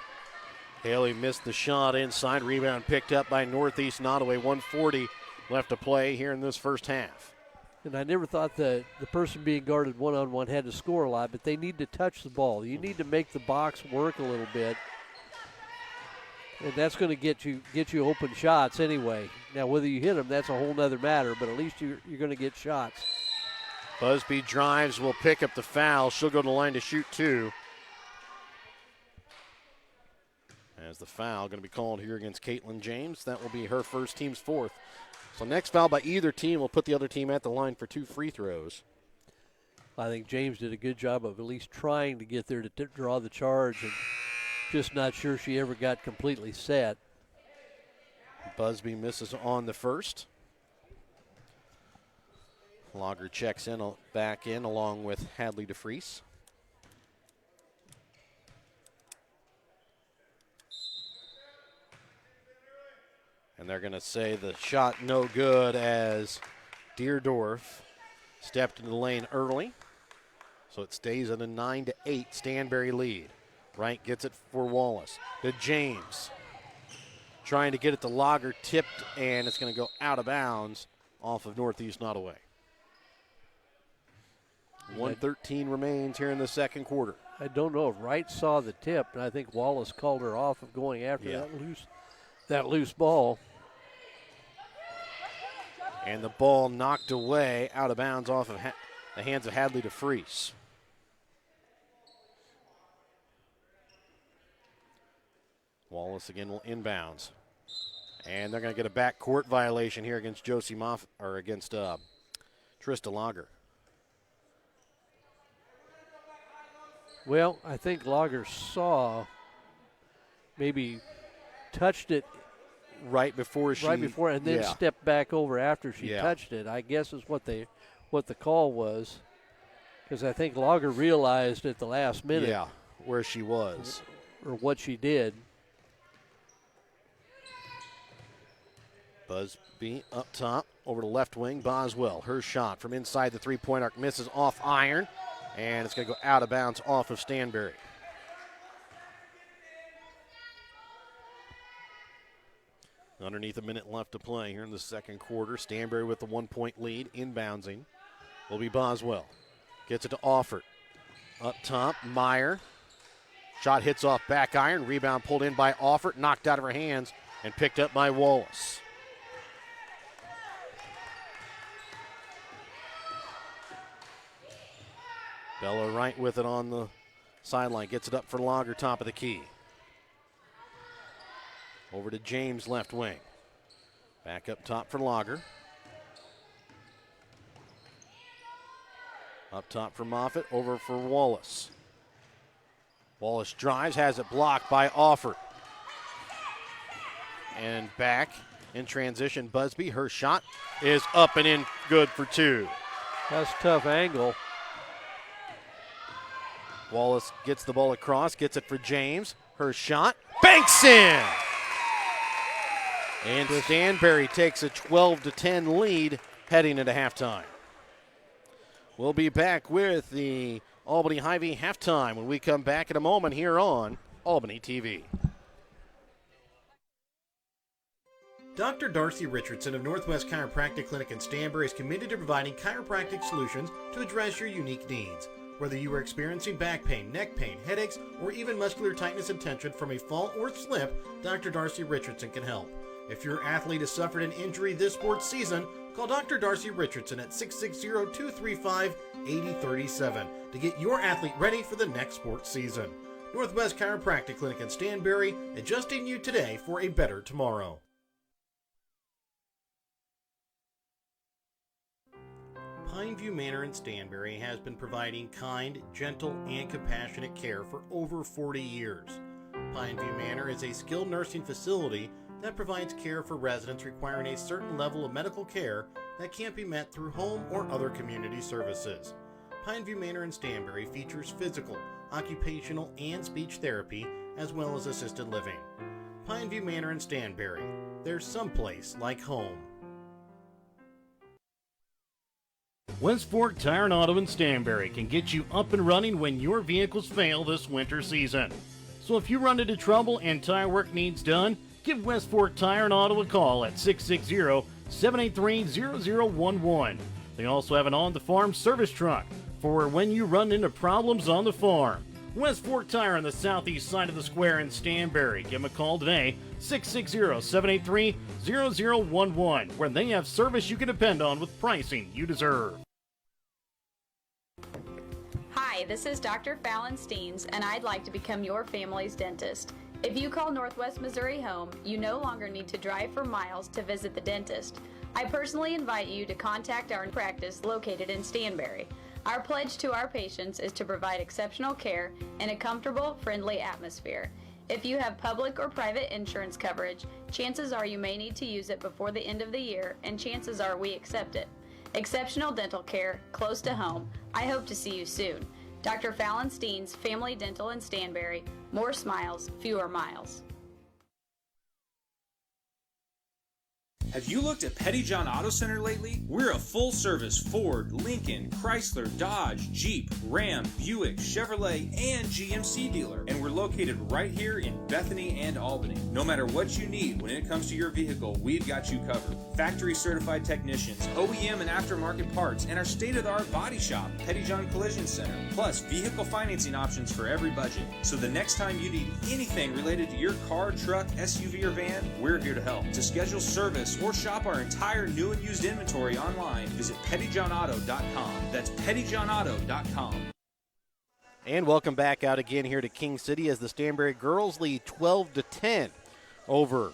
Haley missed the shot inside. Rebound picked up by Northeast Nodaway. 1:40 left to play here in this first half. And I never thought the person being guarded one-on-one had to score a lot, but they need to touch the ball. You need to make the box work a little bit. And that's going to get you open shots anyway. Now, whether you hit them, that's a whole nother matter, but at least you're going to get shots. Busby drives, will pick up the foul. She'll go to the line to shoot 2. As the foul going to be called here against Caitlin James. That will be her first, team's 4th. So next foul by either team will put the other team at the line for 2 free throws. I think James did a good job of at least trying to get there to draw the charge, and just not sure she ever got completely set. Busby misses on the first. Lager checks in, back in along with Hadley DeFries. And they're going to say the shot no good as Deerdorf stepped into the lane early. So it stays at a 9-8 Stanberry lead. Wright gets it for Wallace. To James. Trying to get it to Lager, tipped, and it's going to go out of bounds off of Northeast Nodaway. 1:13 remains here in the second quarter. I don't know if Wright saw the tip, and I think Wallace called her off of going after that loose ball. And the ball knocked away out of bounds off of the hands of Hadley DeFries. Wallace again will inbounds. And they're going to get a backcourt violation here against Josie against Trista Lager. Well, I think Lager saw, maybe touched it right before, and then stepped back over after she touched it. I guess is what the call was, because I think Lager realized at the last minute where she was or what she did. Busby up top over the left wing. Boswell, her shot from inside the three-point arc misses off iron, and it's going to go out of bounds off of Stanberry. Underneath a minute left to play here in the second quarter. Stanberry with the 1-point lead. Inboundsing will be Boswell. Gets it to Offert. Up top, Meyer. Shot hits off back iron. Rebound pulled in by Offert. Knocked out of her hands and picked up by Wallace. Bella Wright with it on the sideline. Gets it up for Lager, top of the key. Over to James, left wing. Back up top for Lager. Up top for Moffitt, over for Wallace. Wallace drives, has it blocked by Offord. And back in transition, Busby. Her shot is up and in, good for two. That's a tough angle. Wallace gets the ball across, gets it for James. Her shot, banks in! And Stanberry takes a 12-10 lead heading into halftime. We'll be back with the Albany Hy-Vee halftime when we come back in a moment here on Albany TV. Dr. Darcy Richardson of Northwest Chiropractic Clinic in Stanberry is committed to providing chiropractic solutions to address your unique needs. Whether you are experiencing back pain, neck pain, headaches, or even muscular tightness and tension from a fall or slip, Dr. Darcy Richardson can help. If your athlete has suffered an injury this sports season, call Dr. Darcy Richardson at 660-235-8037 to get your athlete ready for the next sports season. Northwest Chiropractic Clinic in Stanberry, adjusting you today for a better tomorrow. Pineview Manor in Stanberry has been providing kind, gentle, and compassionate care for over 40 years. Pineview Manor is a skilled nursing facility that provides care for residents requiring a certain level of medical care that can't be met through home or other community services. Pineview Manor in Stanberry features physical, occupational, and speech therapy, as well as assisted living. Pineview Manor in Stanberry. There's someplace like home. West Fork Tire and Auto in Stanberry can get you up and running when your vehicles fail this winter season. So if you run into trouble and tire work needs done, give West Fork Tire and Auto a call at 660-783-0011. They also have an on-the-farm service truck for when you run into problems on the farm. West Fork Tire on the southeast side of the square in Stanberry. Give them a call today, 660-783-0011, where they have service you can depend on with pricing you deserve. Hi, this is Dr. Fallon Steens, and I'd like to become your family's dentist. If you call Northwest Missouri home, you no longer need to drive for miles to visit the dentist. I personally invite you to contact our practice located in Stanberry. Our pledge to our patients is to provide exceptional care in a comfortable, friendly atmosphere. If you have public or private insurance coverage, chances are you may need to use it before the end of the year, and chances are we accept it. Exceptional dental care, close to home. I hope to see you soon. Dr. Fallon Steens, Family Dental in Stanberry. More smiles, fewer miles. Have you looked at Petty John Auto Center lately? We're a full-service Ford, Lincoln, Chrysler, Dodge, Jeep, Ram, Buick, Chevrolet, and GMC dealer. And we're located right here in Bethany and Albany. No matter what you need when it comes to your vehicle, we've got you covered. Factory-certified technicians, OEM and aftermarket parts, and our state-of-the-art body shop, Petty John Collision Center. Plus, vehicle financing options for every budget. So the next time you need anything related to your car, truck, SUV, or van, we're here to help. To schedule service or shop our entire new and used inventory online, visit pettyjohnauto.com. That's pettyjohnauto.com. And welcome back out again here to King City as the Stanberry girls lead 12-10 over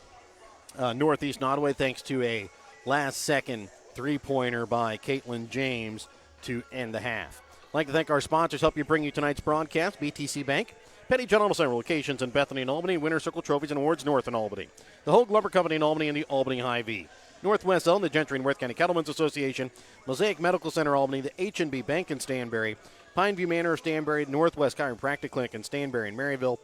Northeast Nodaway, thanks to a last-second three-pointer by Caitlin James to end the half. I'd like to thank our sponsors, help you bring you tonight's broadcast, BTC Bank, Petty John Auto Center locations in Bethany and Albany, Winter Circle Trophies and Awards North in Albany, the Hogue Lumber Company in Albany, and the Albany Hy-Vee. Northwest Zone, the Gentry and Worth County Cattlemen's Association, Mosaic Medical Center Albany, the H&B Bank in Stanberry, Pineview Manor of Stanberry, Northwest Chiropractic Clinic in Stanberry and Maryville,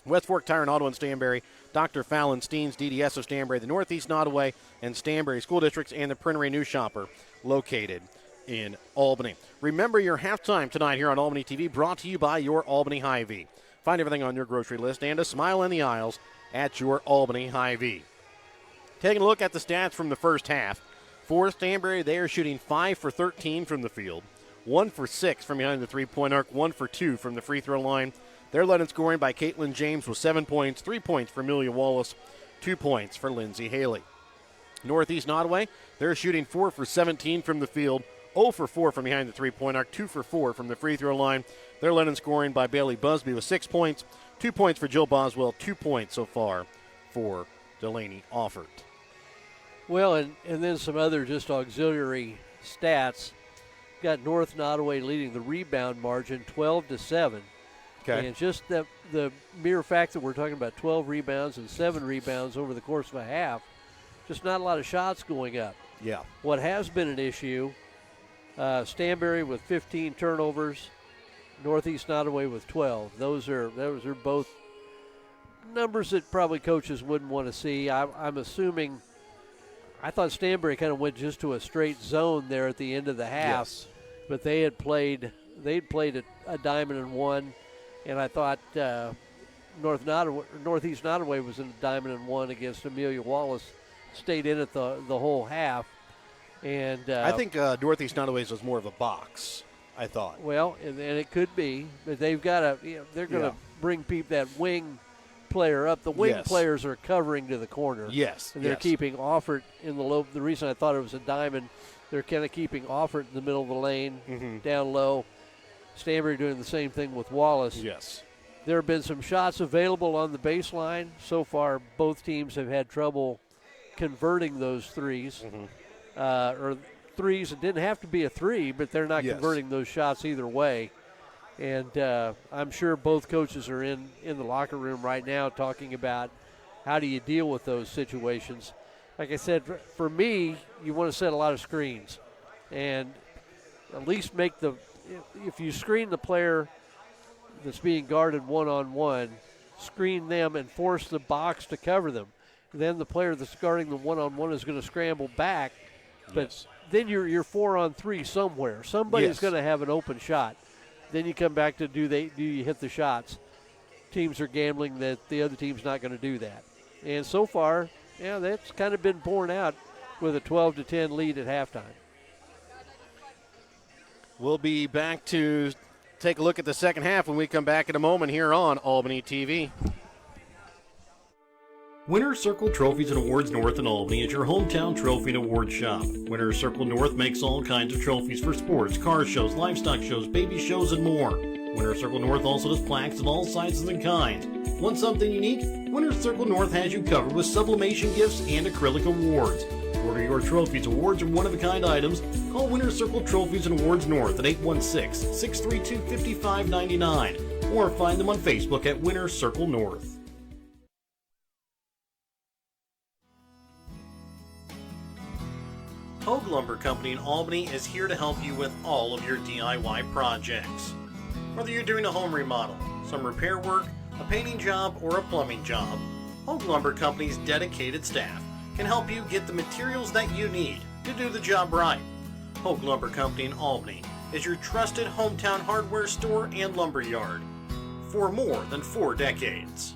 West Fork Tire and Auto in Stanberry, Dr. Fallon Steens, DDS of Stanberry, the Northeast Nodaway and Stanberry School Districts, and the Printery News Shopper located in Albany. Remember your halftime tonight here on Albany TV, brought to you by your Albany Hy-Vee. Find everything on your grocery list and a smile in the aisles at your Albany Hy-Vee. Taking a look at the stats from the first half. For Stanberry, they are shooting 5 for 13 from the field, 1 for 6 from behind the three-point arc, 1 for 2 from the free throw line. They're led in scoring by Caitlin James with 7 points, 3 points for Amelia Wallace, 2 points for Lindsay Haley. Northeast Nodaway, they're shooting 4 for 17 from the field, 0 for 4 from behind the three-point arc, 2 for 4 from the free throw line. They're led in scoring by Bailey Busby with 6 points, 2 points for Jill Boswell, 2 points so far for Delaney Offert. Well, and then some other just auxiliary stats. Got North Nodaway leading the rebound margin 12-7. Okay. And just the mere fact that we're talking about 12 rebounds and 7 rebounds over the course of a half, just not a lot of shots going up. Yeah. What has been an issue, Stanberry with 15 turnovers, Northeast Nodaway with 12. Those are both numbers that probably coaches wouldn't want to see. I'm assuming. I thought Stanberry kind of went just to a straight zone there at the end of the half, Yes. but they'd played a diamond and one, and I thought Northeast Nodaway was in a diamond and one against Amelia Wallace, stayed in it the whole half, and I think Northeast Nodaway's was more of a box, I thought. well, and it could be, but they've got to, they're going to bring that wing player up. The wing Yes. players are covering to the corner. Yes. And they're yes. keeping Offert in the low. The reason I thought it was a diamond, they're kind of keeping Offert in the middle of the lane, down low. Stanberry doing the same thing with Wallace. Yes. There have been some shots available on the baseline. So far, both teams have had trouble converting those threes. Or threes, it didn't have to be a three, but they're not Yes. converting those shots either way. And I'm sure both coaches are in the locker room right now talking about how do you deal with those situations. Like I said, for me, you want to set a lot of screens. And at least if you screen the player that's being guarded one-on-one, screen them and force the box to cover them. Then the player that's guarding the one-on-one is going to scramble back. But then you're 4-on-3 somewhere. Somebody's Yes. going to have an open shot. Then you come back to do you hit the shots? Teams are gambling that the other team's not going to do that. And so far, that's kind of been borne out with a 12-10 lead at halftime. We'll be back to take a look at the second half when we come back in a moment here on Albany TV. Winner's Circle Trophies and Awards North in Albany is your hometown trophy and award shop. Winner's Circle North makes all kinds of trophies for sports, car shows, livestock shows, baby shows, and more. Winner's Circle North also does plaques of all sizes and kinds. Want something unique? Winner's Circle North has you covered with sublimation gifts and acrylic awards. To order your trophies, awards, or one-of-a-kind items, call Winner's Circle Trophies and Awards North at 816-632-5599 or find them on Facebook at Winner's Circle North. Hogue Lumber Company in Albany is here to help you with all of your DIY projects. Whether you're doing a home remodel, some repair work, a painting job, or a plumbing job, Hogue Lumber Company's dedicated staff can help you get the materials that you need to do the job right. Hogue Lumber Company in Albany is your trusted hometown hardware store and lumber yard for more than 4 decades.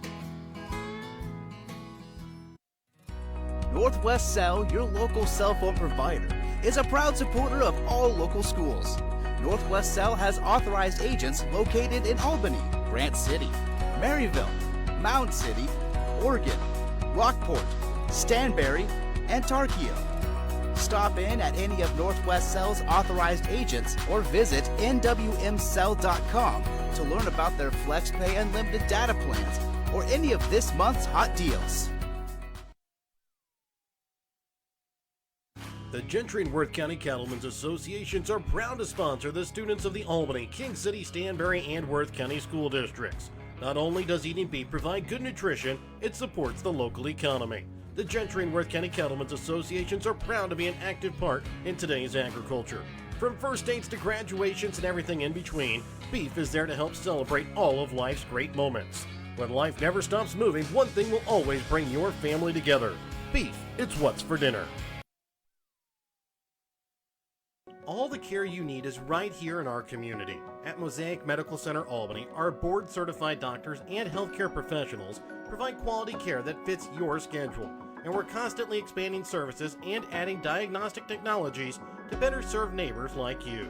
Northwest Cell, your local cell phone provider, is a proud supporter of all local schools. Northwest Cell has authorized agents located in Albany, Grant City, Maryville, Mound City, Oregon, Rockport, Stanberry, and Tarkio. Stop in at any of Northwest Cell's authorized agents or visit nwmcell.com to learn about their FlexPay unlimited data plans or any of this month's hot deals. The Gentry and Worth County Cattlemen's Associations are proud to sponsor the students of the Albany, King City, Stanberry, and Worth County school districts. Not only does eating beef provide good nutrition, it supports the local economy. The Gentry and Worth County Cattlemen's Associations are proud to be an active part in today's agriculture. From first dates to graduations and everything in between, beef is there to help celebrate all of life's great moments. When life never stops moving, one thing will always bring your family together. Beef, it's what's for dinner. All the care you need is right here in our community. At Mosaic Medical Center Albany, our board-certified doctors and healthcare professionals provide quality care that fits your schedule. And we're constantly expanding services and adding diagnostic technologies to better serve neighbors like you.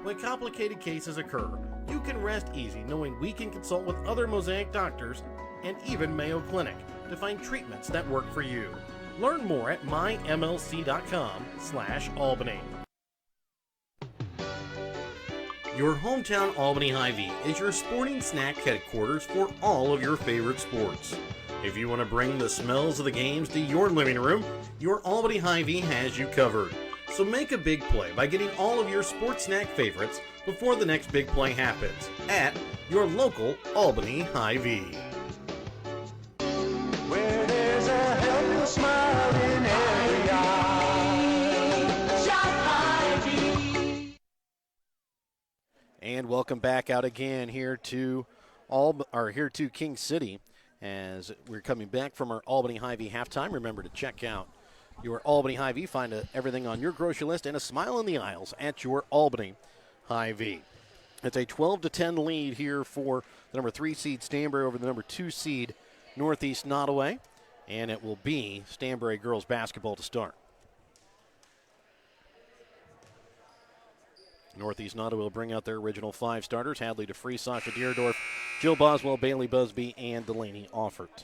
When complicated cases occur, you can rest easy knowing we can consult with other Mosaic doctors and even Mayo Clinic to find treatments that work for you. Learn more at mymlc.com/Albany. Your hometown Albany Hy-Vee is your sporting snack headquarters for all of your favorite sports. If you want to bring the smells of the games to your living room, your Albany Hy-Vee has you covered. So make a big play by getting all of your sports snack favorites before the next big play happens at your local Albany Hy-Vee. Where there's a helpless smile in every eye. Shop Hy-Vee. And welcome back out again here to King City as we're coming back from our Albany Hy-Vee halftime. Remember to check out your Albany Hy-Vee. Find everything on your grocery list and a smile in the aisles at your Albany Hy-Vee. It's a 12-10 lead here for the number 3 seed Stanberry over the number 2 seed Northeast Nodaway, and it will be Stanberry girls basketball to start. Northeast Nodaway will bring out their original 5 starters: Hadley DeFree, Sasha Deerdorf, Jill Boswell, Bailey Busby, and Delaney Offert.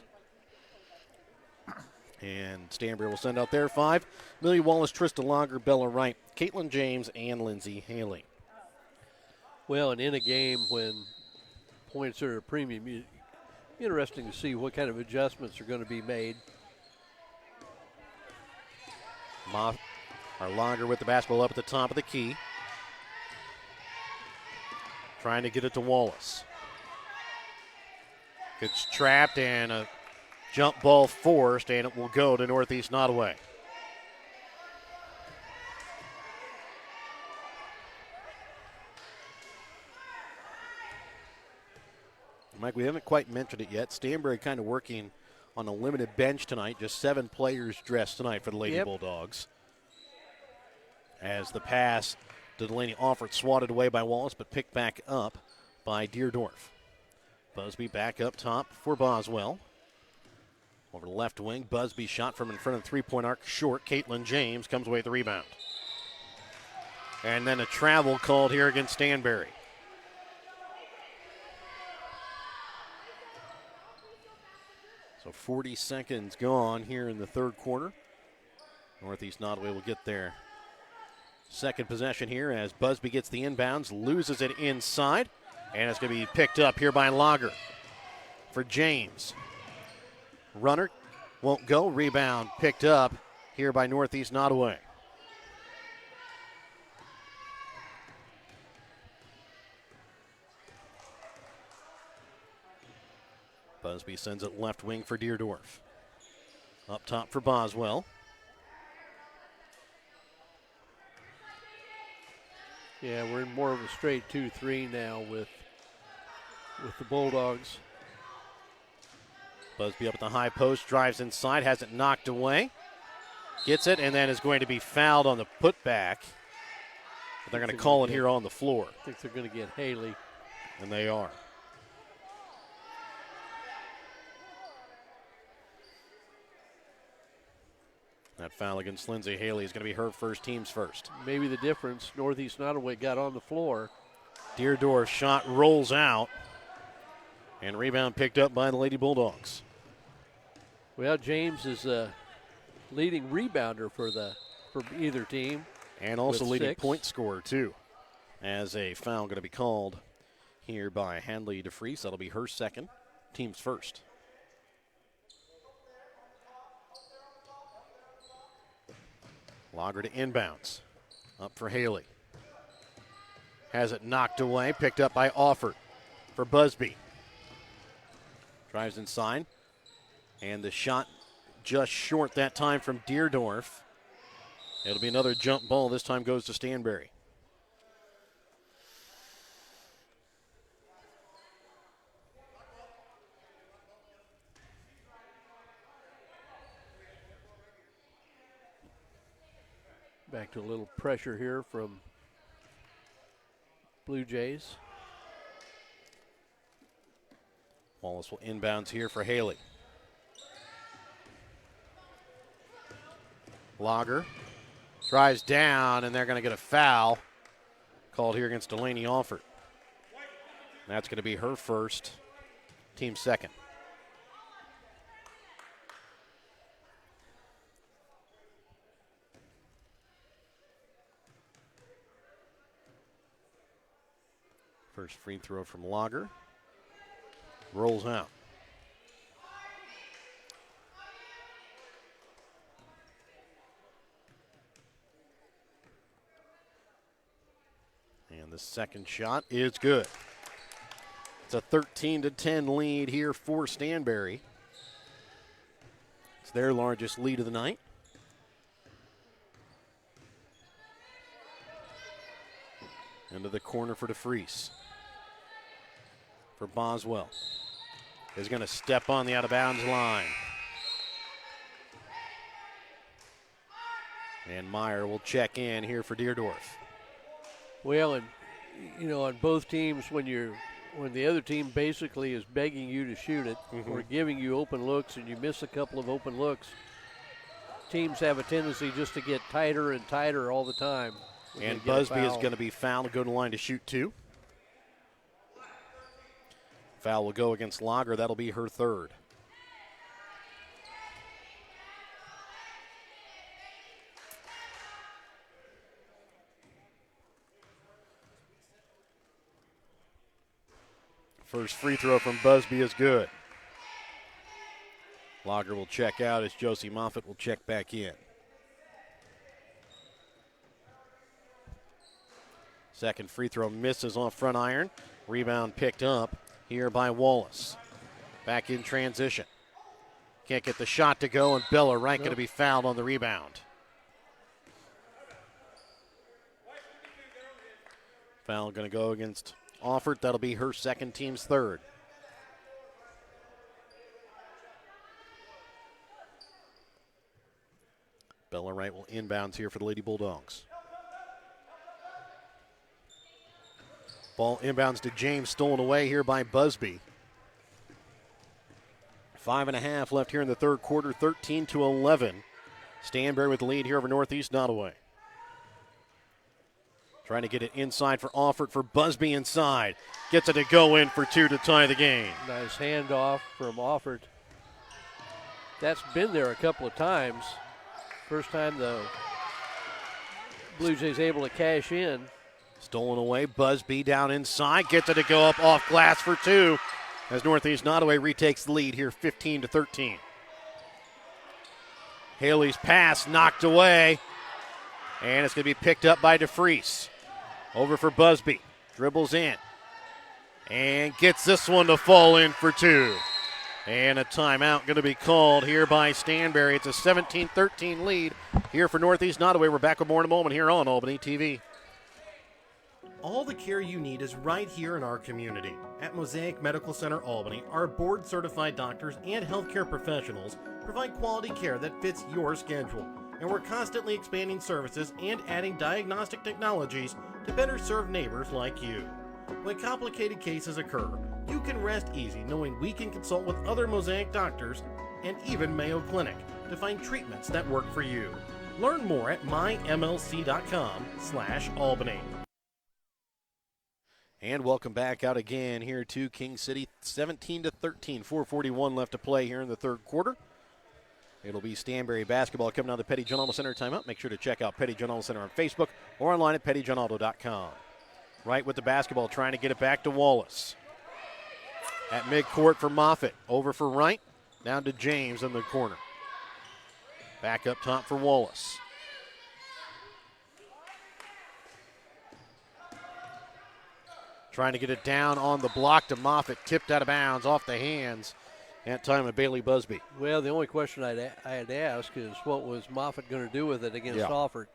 And Stanberry will send out their 5: Millie Wallace, Trista Lager, Bella Wright, Caitlin James, and Lindsay Haley. Well, and in a game when points are a premium, interesting to see what kind of adjustments are going to be made. Lager with the basketball up at the top of the key. Trying to get it to Wallace. Gets trapped and a jump ball forced, and it will go to Northeast Nodaway. Mike, we haven't quite mentioned it yet. Stanberry kind of working on a limited bench tonight. Just 7 players dressed tonight for the Lady Bulldogs. As the pass to Delaney Offert swatted away by Wallace, but picked back up by Deerdorf. Busby back up top for Boswell. Over the left wing, Busby shot from in front of the three-point arc, short. Caitlin James comes away with the rebound. And then a travel called here against Stanberry. So 40 seconds gone here in the third quarter. Northeast Nodaway will get their second possession here as Busby gets the inbounds, loses it inside, and it's going to be picked up here by Lager for James. Runner won't go. Rebound picked up here by Northeast Nodaway. Busby sends it left wing for Deerdorf. Up top for Boswell. Yeah, we're in more of a straight 2-3 now with the Bulldogs. Busby up at the high post, drives inside, has it knocked away. Gets it, and then is going to be fouled on the putback. But they're going to call it here on the floor. I think they're going to get Haley. And they are. That foul against Lindsay Haley is going to be her first, team's first. Maybe the difference, Northeast Nodaway got on the floor. Deerdorf shot rolls out. And rebound picked up by the Lady Bulldogs. Well, James is a leading rebounder for either team. And also leading 6. point scorer, too. As a foul going to be called here by Hadley DeFries. That'll be her second, team's first. Lager to inbounds. Up for Haley. Has it knocked away, picked up by Offert for Busby. Drives inside. And the shot just short that time from Deerdorf. It'll be another jump ball. This time goes to Stanberry. Back to a little pressure here from Blue Jays. Wallace will inbounds here for Haley. Lager drives down, and they're going to get a foul called here against Delaney Offert. That's going to be her first, team second. First free throw from Lager. Rolls out. the second shot is good. It's a 13-10 lead here for Stanberry. It's their largest lead of the night. Into the corner for DeFries. For Boswell. Is going to step on the out-of-bounds line. And Meyer will check in here for Deerdorf. Well, and on both teams, when the other team basically is begging you to shoot it or giving you open looks and you miss a couple of open looks, teams have a tendency just to get tighter and tighter all the time. And Busby is going to be fouled to go to the line to shoot 2. Foul will go against Lager. That'll be her third. First free throw from Busby is good. Lager will check out as Josie Moffitt will check back in. Second free throw misses off front iron. Rebound picked up here by Wallace. Back in transition. Can't get the shot to go, and Bella Wright going to be fouled on the rebound. Foul going to go against Offert. That'll be her second, team's third. Bella Wright will inbounds here for the Lady Bulldogs. Ball inbounds to James, stolen away here by Busby. 5.5 left here in the third quarter, 13-11. Stanberry with the lead here over Northeast Nodaway. Trying to get it inside for Offert, for Busby inside. Gets it to go in for 2 to tie the game. Nice handoff from Offert. That's been there a couple of times. First time the Blue Jays able to cash in. Stolen away, Busby down inside, gets it to go up off glass for 2 as Northeast Nodaway retakes the lead here 15-13. Haley's pass knocked away, and it's going to be picked up by DeFries. Over for Busby, dribbles in, and gets this one to fall in for 2. And a timeout going to be called here by Stanberry. It's a 17-13 lead here for Northeast Nodaway. We're back with more in a moment here on Albany TV. All the care you need is right here in our community. At Mosaic Medical Center Albany, our board-certified doctors and healthcare professionals provide quality care that fits your schedule. And we're constantly expanding services and adding diagnostic technologies to better serve neighbors like you. When complicated cases occur, you can rest easy knowing we can consult with other Mosaic doctors and even Mayo Clinic to find treatments that work for you. Learn more at mymlc.com/Albany. And welcome back out again here to King City, 17-13, 4:41 left to play here in the third quarter. It'll be Stanberry basketball coming out of the Petty John Aldo Center timeout. Make sure to check out Petty John Aldo Center on Facebook or online at pettyjohnaldo.com. Right with the basketball, trying to get it back to Wallace. At midcourt for Moffitt, over for Wright, down to James in the corner. Back up top for Wallace. Trying to get it down on the block to Moffitt, tipped out of bounds, off the hands, that time of Bailey Busby. Well, the only question I'd ask is what was Moffitt going to do with it against Offert?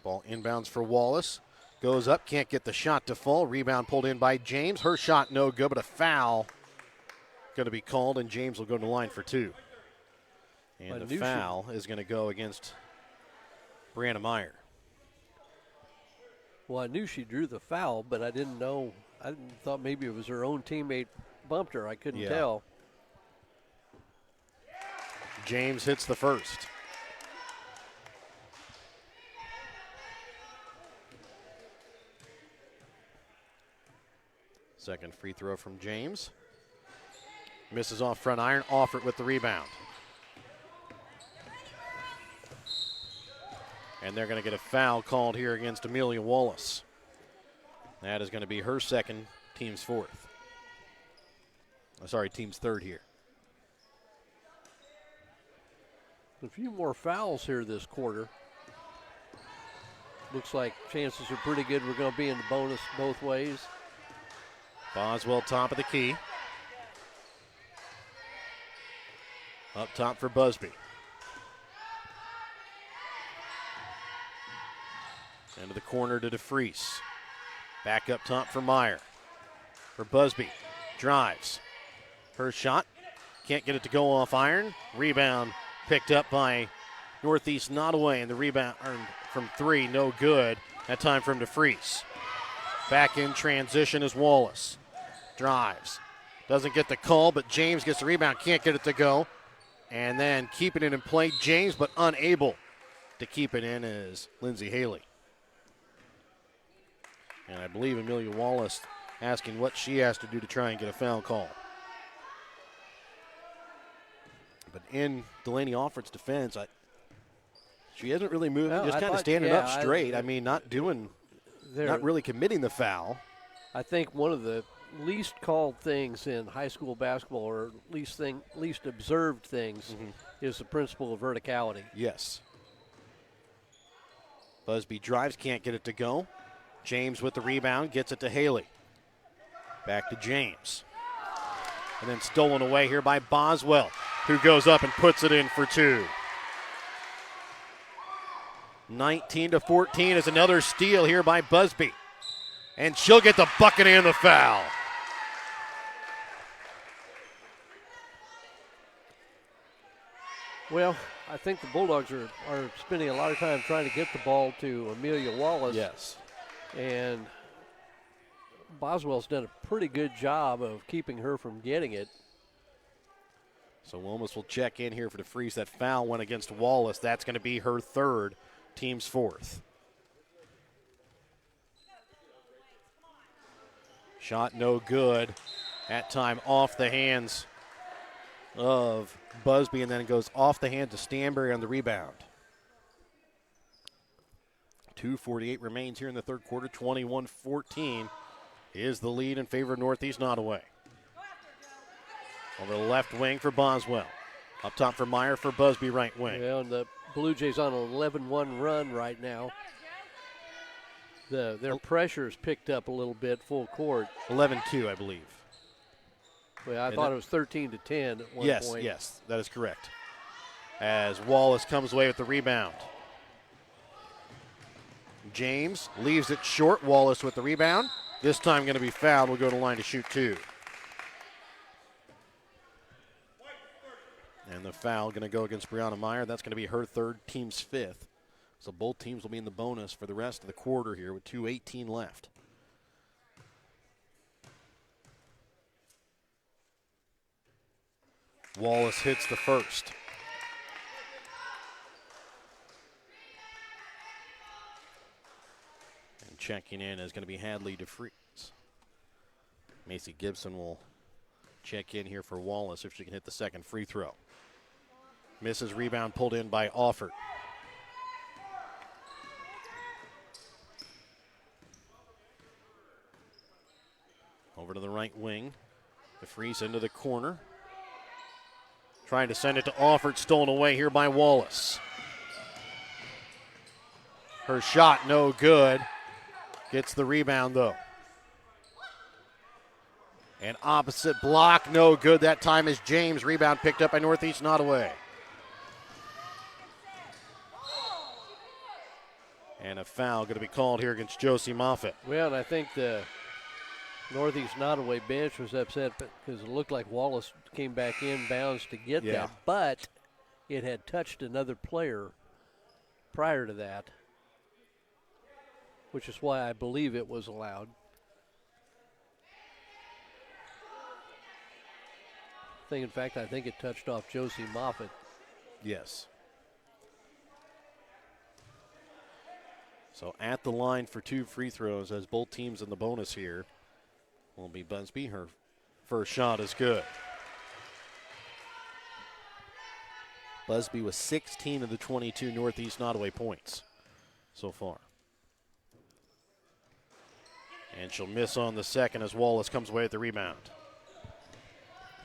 Ball inbounds for Wallace. Goes up, can't get the shot to fall. Rebound pulled in by James. Her shot no good, but a foul going to be called, and James will go to the line for 2. And the foul is going to go against Brianna Meyer. Well, I knew she drew the foul, but I didn't know. I thought maybe it was her own teammate bumped her. I couldn't tell. James hits the first. Second free throw from James. Misses off front iron. Offert with the rebound. And they're going to get a foul called here against Amelia Wallace. That is going to be her second, team's fourth. Team's third here. A few more fouls here this quarter. Looks like chances are pretty good we're going to be in the bonus both ways. Boswell top of the key. Up top for Busby. Into the corner to DeFries. Back up top for Meyer. For Busby. Drives. Her shot. Can't get it to go off iron. Rebound picked up by Northeast Nodaway, and the rebound from three, no good. That time from DeFries. Back in transition is Wallace. Drives. Doesn't get the call, but James gets the rebound. Can't get it to go. And then keeping it in play, James, but unable to keep it in, is Lindsay Haley. And I believe Amelia Wallace asking what she has to do to try and get a foul call. But in Delaney Alford's defense, she hasn't really moved, just kind of standing up straight. Not really committing the foul. I think one of the least called things in high school basketball, or least observed things, is the principle of verticality. Yes. Busby drives, can't get it to go. James with the rebound, gets it to Haley. Back to James. And then stolen away here by Boswell, who goes up and puts it in for two. 19-14 is another steal here by Busby. And she'll get the bucket and the foul. Well, I think the Bulldogs are spending a lot of time trying to get the ball to Amelia Wallace. Yes. And Boswell's done a pretty good job of keeping her from getting it. So Wilmus will check in here for DeFries. That foul went against Wallace. That's going to be her third, team's fourth. Shot no good. That time off the hands of Busby, and then it goes off the hands of Stanberry on the rebound. 2:48 remains here in the third quarter. 21-14 is the lead in favor of Northeast Nodaway. Over the left wing for Boswell. Up top for Meyer for Busby, right wing. Yeah, and the Blue Jays on an 11-1 run right now. Their pressure's picked up a little bit full court. 11-2, I believe. Well, I thought it was 13-10 at one point. Yes, that is correct. As Wallace comes away with the rebound. James leaves it short. Wallace with the rebound. This time going to be fouled. We'll go to the line to shoot two. And the foul going to go against Brianna Meyer. That's going to be her third, team's fifth. So both teams will be in the bonus for the rest of the quarter here with 2:18 left. Wallace hits the first. And checking in is going to be Hadley DeFries. Macy Gibson will check in here for Wallace if she can hit the second free throw. Misses, rebound pulled in by Offord. Over to the right wing. DeFries into the corner. Trying to send it to Offord, stolen away here by Wallace. Her shot no good. Gets the rebound though. And opposite block, no good. That time is James. Rebound picked up by Northeast Nodaway. And a foul going to be called here against Josie Moffitt. Well, and I think the Northeast Nodaway bench was upset because it looked like Wallace came back in bounds to get that, but it had touched another player prior to that, which is why I believe it was allowed. In fact, I think it touched off Josie Moffitt. Yes. So at the line for two free throws as both teams in the bonus here will be Busby. Her first shot is good. Busby with 16 of the 22 Northeast Nodaway points so far. And she'll miss on the second as Wallace comes away with the rebound.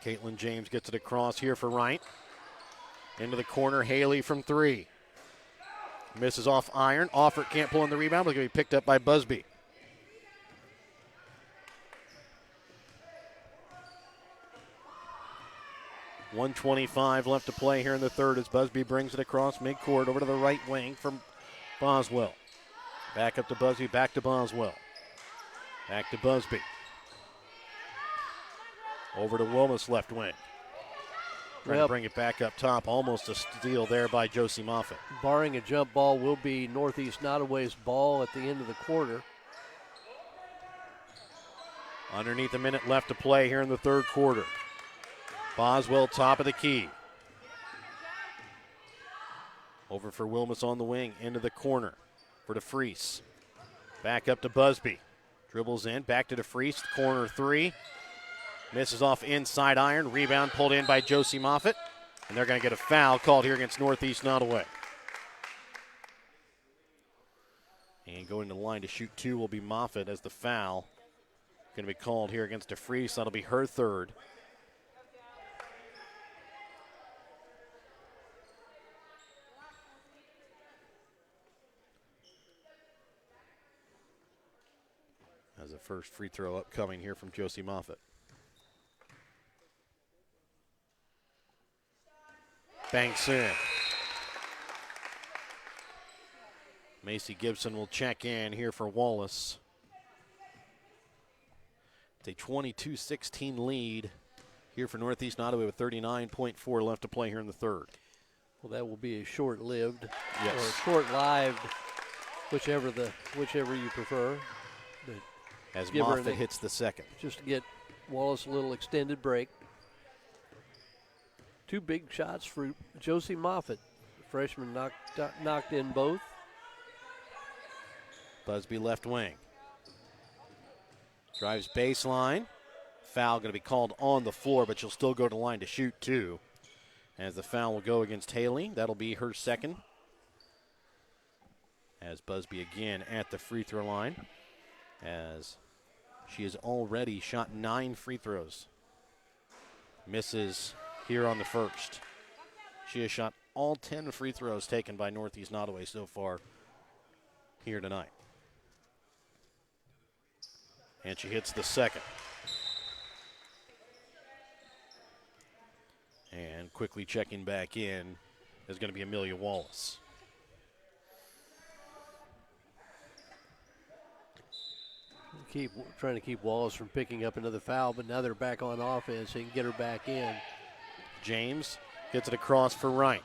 Caitlin James gets it across here for Wright. Into the corner, Haley from 3. Misses off iron. Offert can't pull in the rebound, but it's going to be picked up by Busby. .125 left to play here in the third as Busby brings it across midcourt over to the right wing from Boswell. Back up to Busby, back to Boswell. Back to Busby. Over to Wilmus left wing. Trying to bring it back up top. Almost a steal there by Josie Moffitt. Barring a jump ball will be Northeast Nodaway's ball at the end of the quarter. Underneath a minute left to play here in the third quarter. Boswell top of the key. Over for Wilmus on the wing, into the corner for DeFries. Back up to Busby. Dribbles in, back to DeFries, corner 3. Misses off inside iron. Rebound pulled in by Josie Moffitt. And they're going to get a foul called here against Northeast Nodaway. And going to the line to shoot 2 will be Moffitt as the foul. Going to be called here against DeFries. That'll be her third. As the first free throw upcoming here from Josie Moffitt. Banks in. Macy Gibson will check in here for Wallace. It's a 22-16 lead here for Northeast Nodaway with 39.4 left to play here in the third. Well, that will be a short-lived yes. or short-lived, whichever you prefer. But as Moffitt hits the second. Just to get Wallace a little extended break. 2 big shots for Josie Moffitt. The freshman knocked in both. Busby left wing. Drives baseline. Foul going to be called on the floor, but she'll still go to the line to shoot 2. As the foul will go against Haley. That'll be her second. As Busby again at the free throw line. As she has already shot 9 free throws. Misses here on the first. She has shot all 10 free throws taken by Northeast Nodaway so far here tonight. And she hits the second. And quickly checking back in is going to be Amelia Wallace. Trying to keep Wallace from picking up another foul, but now they're back on offense and get her back in. James gets it across for Wright.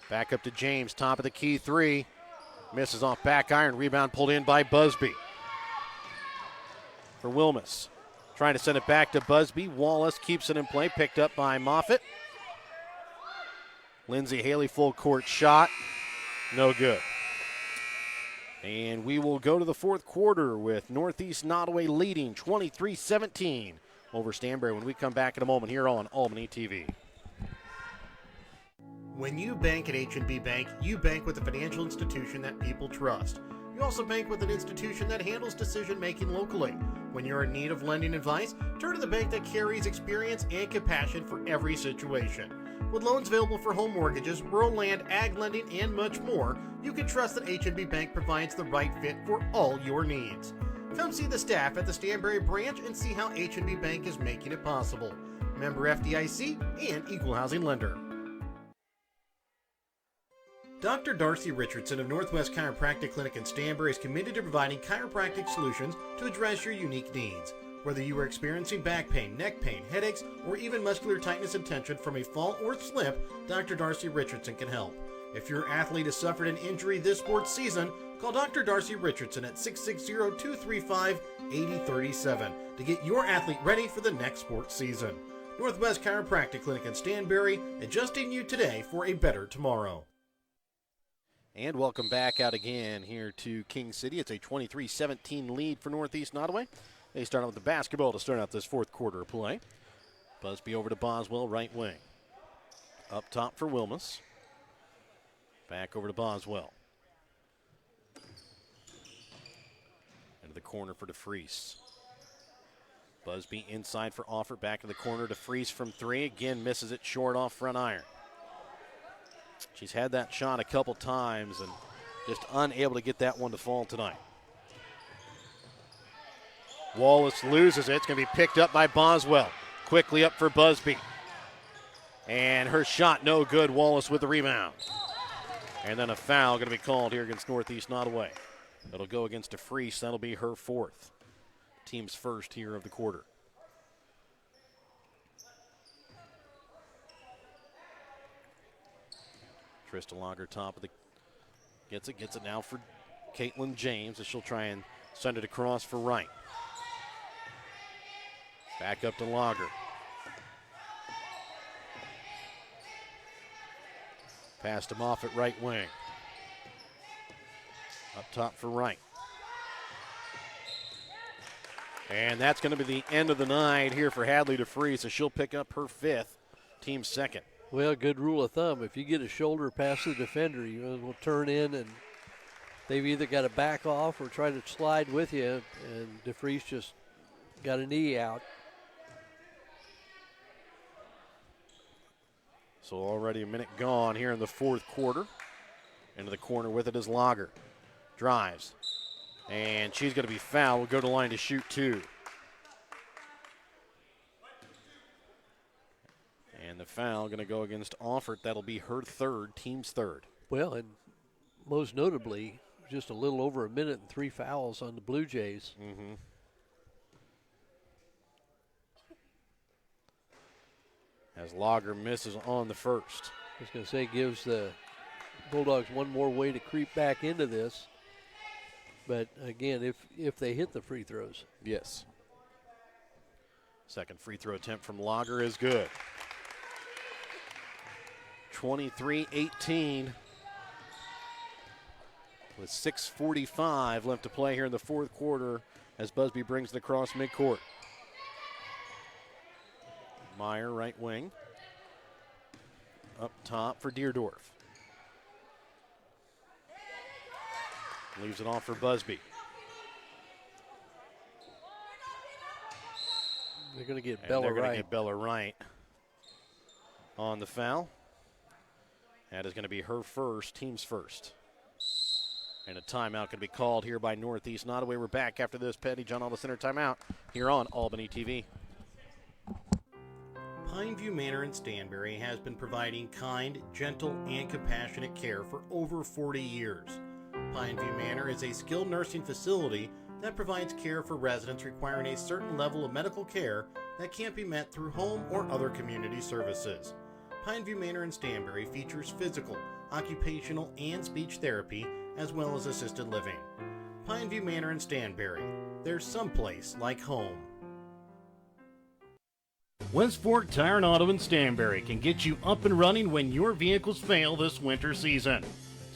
Back up to James, top of the key 3. Misses off back iron. Rebound pulled in by Busby. For Wilmus. Trying to send it back to Busby. Wallace keeps it in play. Picked up by Moffitt. Lindsay Haley full court shot. No good. And we will go to the fourth quarter with Northeast Nodaway leading 23-17 over Stanberry when we come back in a moment here on Albany TV. When you bank at H&B Bank, you bank with a financial institution that people trust. You also bank with an institution that handles decision-making locally. When you're in need of lending advice, turn to the bank that carries experience and compassion for every situation. With loans available for home mortgages, rural land, ag lending, and much more, you can trust that H&B Bank provides the right fit for all your needs. Come see the staff at the Stanberry branch and see how H&B Bank is making it possible. Member FDIC and equal housing lender. Dr. Darcy Richardson of Northwest Chiropractic Clinic in Stanberry is committed to providing chiropractic solutions to address your unique needs. Whether you are experiencing back pain, neck pain, headaches, or even muscular tightness and tension from a fall or slip, Dr. Darcy Richardson can help. If your athlete has suffered an injury this sports season, call Dr. Darcy Richardson at 660-235-8037 to get your athlete ready for the next sports season. Northwest Chiropractic Clinic in Stanberry, adjusting you today for a better tomorrow. And welcome back out again here to King City. It's a 23-17 lead for Northeast Nodaway. They start out with the basketball to start out this fourth quarter of play. Busby over to Boswell, right wing. Up top for Wilmus. Back over to Boswell. Into the corner for DeFries. Busby inside for Offert, back in the corner. DeFries from 3, again misses it short off front iron. She's had that shot a couple times and just unable to get that one to fall tonight. Wallace loses it. It's going to be picked up by Boswell. Quickly up for Busby. And her shot no good. Wallace with the rebound. And then a foul going to be called here against Northeast Nodaway. That'll go against DeFreeze. That'll be her fourth. Team's first here of the quarter. Trista Lager top of the gets it now for Caitlin James as she'll try and send it across for Wright. Back up to Lager. Passed him off at right wing. Up top for Wright. And that's going to be the end of the night here for Hadley DeFreeze, so she'll pick up her fifth, team second. Well, good rule of thumb. If you get a shoulder past the defender, you will turn in, and they've either got to back off or try to slide with you, and DeFreeze just got a knee out. So already a minute gone here in the fourth quarter. Into the corner with it is Lager. Drives. And she's going to be fouled. Will go to line to shoot two. And the foul going to go against Offert. That'll be her third, team's third. Well, and most notably, just a little over a minute and 3 fouls on the Blue Jays. Mm-hmm. As Lager misses on the first. I was going to say, gives the Bulldogs one more way to creep back into this. But again, if they hit the free throws. Yes. Second free throw attempt from Lager is good. 23-18. With 6:45 left to play here in the fourth quarter as Busby brings it across midcourt. Meyer, right wing. Up top for Deerdorf. Leaves it off for Busby. They're going to get And Bella they're going to Wright. get Bella Wright on the foul. That is going to be her first, team's first. And a timeout going to be called here by Northeast Nodaway. We're back after this Petty John Alda Center timeout here on Albany TV. Pineview Manor in Stanberry has been providing kind, gentle, and compassionate care for over 40 years. Pineview Manor is a skilled nursing facility that provides care for residents requiring a certain level of medical care that can't be met through home or other community services. Pineview Manor in Stanberry features physical, occupational, and speech therapy, as well as assisted living. Pineview Manor in Stanberry. There's someplace like home. West Fork Tire and Auto in Stanberry can get you up and running when your vehicles fail this winter season.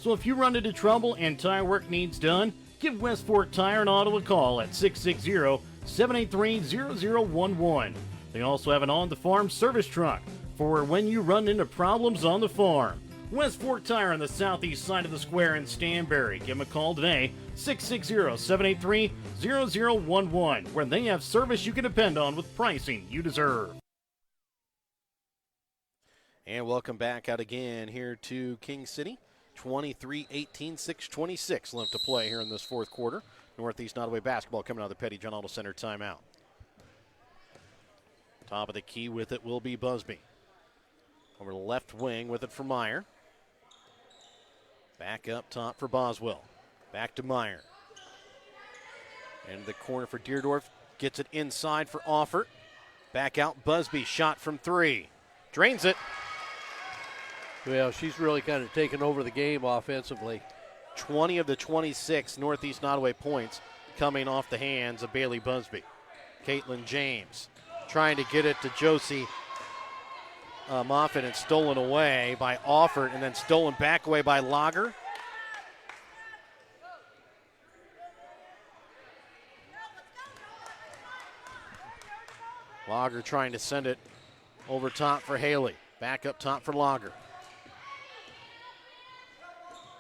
So if you run into trouble and tire work needs done, give West Fork Tire and Auto a call at 660-783-0011. They also have an on-the-farm service truck for when you run into problems on the farm. West Fork Tire on the southeast side of the square in Stanberry. Give them a call today, 660-783-0011, where they have service you can depend on with pricing you deserve. And welcome back out again here to King City. 23-18, 6:26 left to play here in this fourth quarter. Northeast Nodaway basketball coming out of the Petty John Alda Center timeout. Top of the key with it will be Busby. Over the left wing with it for Meyer. Back up top for Boswell. Back to Meyer. Into the corner for Deerdorf. Gets it inside for Offert. Back out Busby. Shot from three. Drains it. Well, she's really kind of taken over the game offensively. 20 of the 26 Northeast Nodaway points coming off the hands of Bailey Busby. Caitlin James trying to get it to Josie Moffitt and stolen away by Offert and then stolen back away by Lager. Lager trying to send it over top for Haley. Back up top for Lager.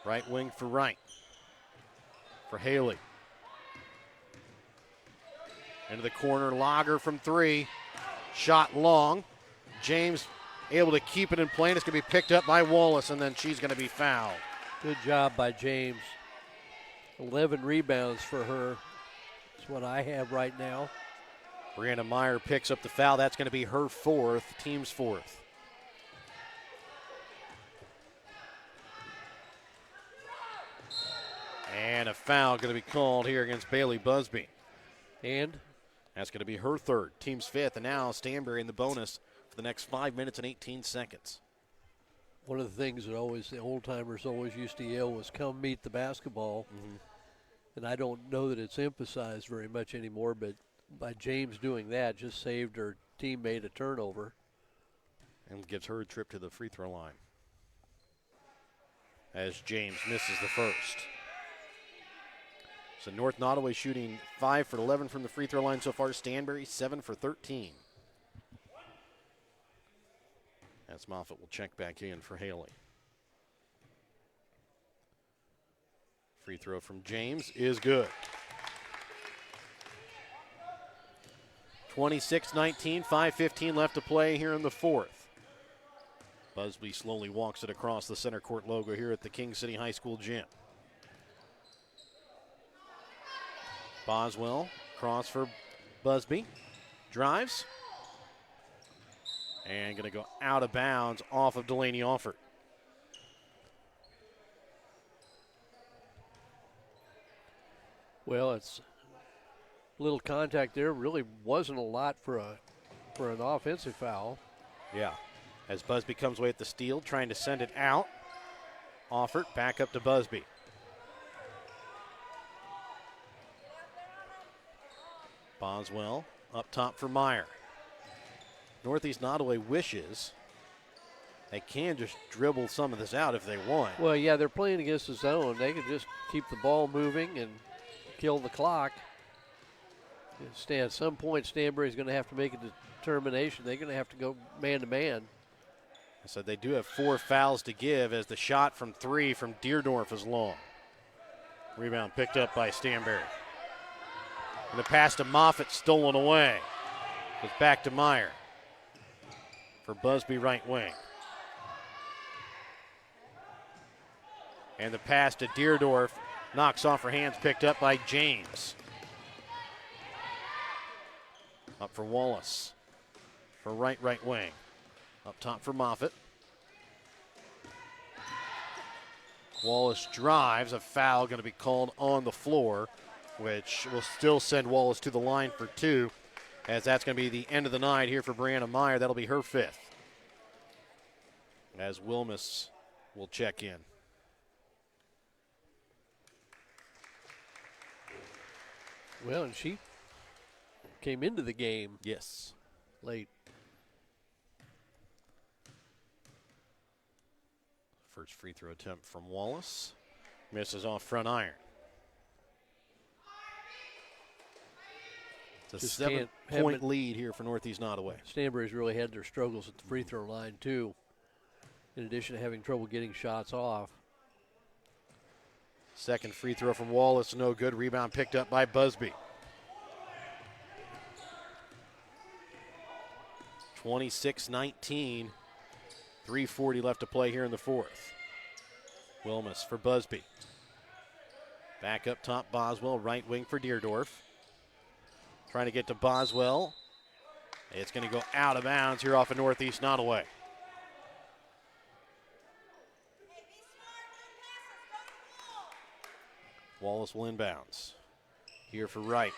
Right wing for Wright. For Haley. Into the corner, Lager from three. Shot long. James able to keep it in play. It's going to be picked up by Wallace, and then she's going to be fouled. Good job by James. 11 rebounds for her. That's what I have right now. Brianna Meyer picks up the foul. That's going to be her fourth, team's fourth. And a foul going to be called here against Bailey Busby. And that's going to be her third, team's fifth. And now Stanberry in the bonus for the next 5 minutes and 18 seconds. One of the things that the old-timers always used to yell was, "Come meet the basketball." Mm-hmm. And I don't know that it's emphasized very much anymore, but by James doing that, just saved her teammate a turnover. And gives her a trip to the free throw line. As James misses the first. So North Nodaway shooting 5 for 11 from the free throw line so far. Stanberry 7 for 13. As Moffitt will check back in for Haley. Free throw from James is good. 26-19, 5:15 left to play here in the fourth. Busby slowly walks it across the center court logo here at the King City High School gym. Boswell, cross for Busby, drives, and going to go out of bounds off of Delaney Alford. Well, it's a little contact there. Really wasn't a lot for an offensive foul. Yeah. As Busby comes away at the steal, trying to send it out. Alford back up to Busby. Boswell up top for Meyer. Northeast Nodaway wishes they can just dribble some of this out if they want. Well, yeah, they're playing against the zone. They could just keep the ball moving and kill the clock. At some point, Stanberry's going to have to make a determination. They're going to have to go man-to-man. So they do have 4 fouls to give as the shot from 3 from Deerdorf is long. Rebound picked up by Stanberry. And the pass to Moffitt stolen away. It's back to Meyer for Busby right wing. And the pass to Deerdorf knocks off her hands, picked up by James. Up for Wallace for right wing. Up top for Moffitt. Wallace drives, a foul going to be called on the floor, which will still send Wallace to the line for 2, as that's going to be the end of the night here for Brianna Meyer. That'll be her 5th. As Wilmus will check in. Well, and she came into the game Yes. late. First free throw attempt from Wallace. Misses off front iron. It's a Just 7-point lead here for Northeast Nodaway. Stanberry's really had their struggles at the free throw line, too, in addition to having trouble getting shots off. Second free throw from Wallace, no good. Rebound picked up by Busby. 26-19. 3:40 left to play here in the fourth. Wilmus for Busby. Back up top, Boswell, right wing for Deerdorf. Trying to get to Boswell. It's going to go out of bounds here off of Northeast Nodaway. Wallace will inbounds. Here for Wright.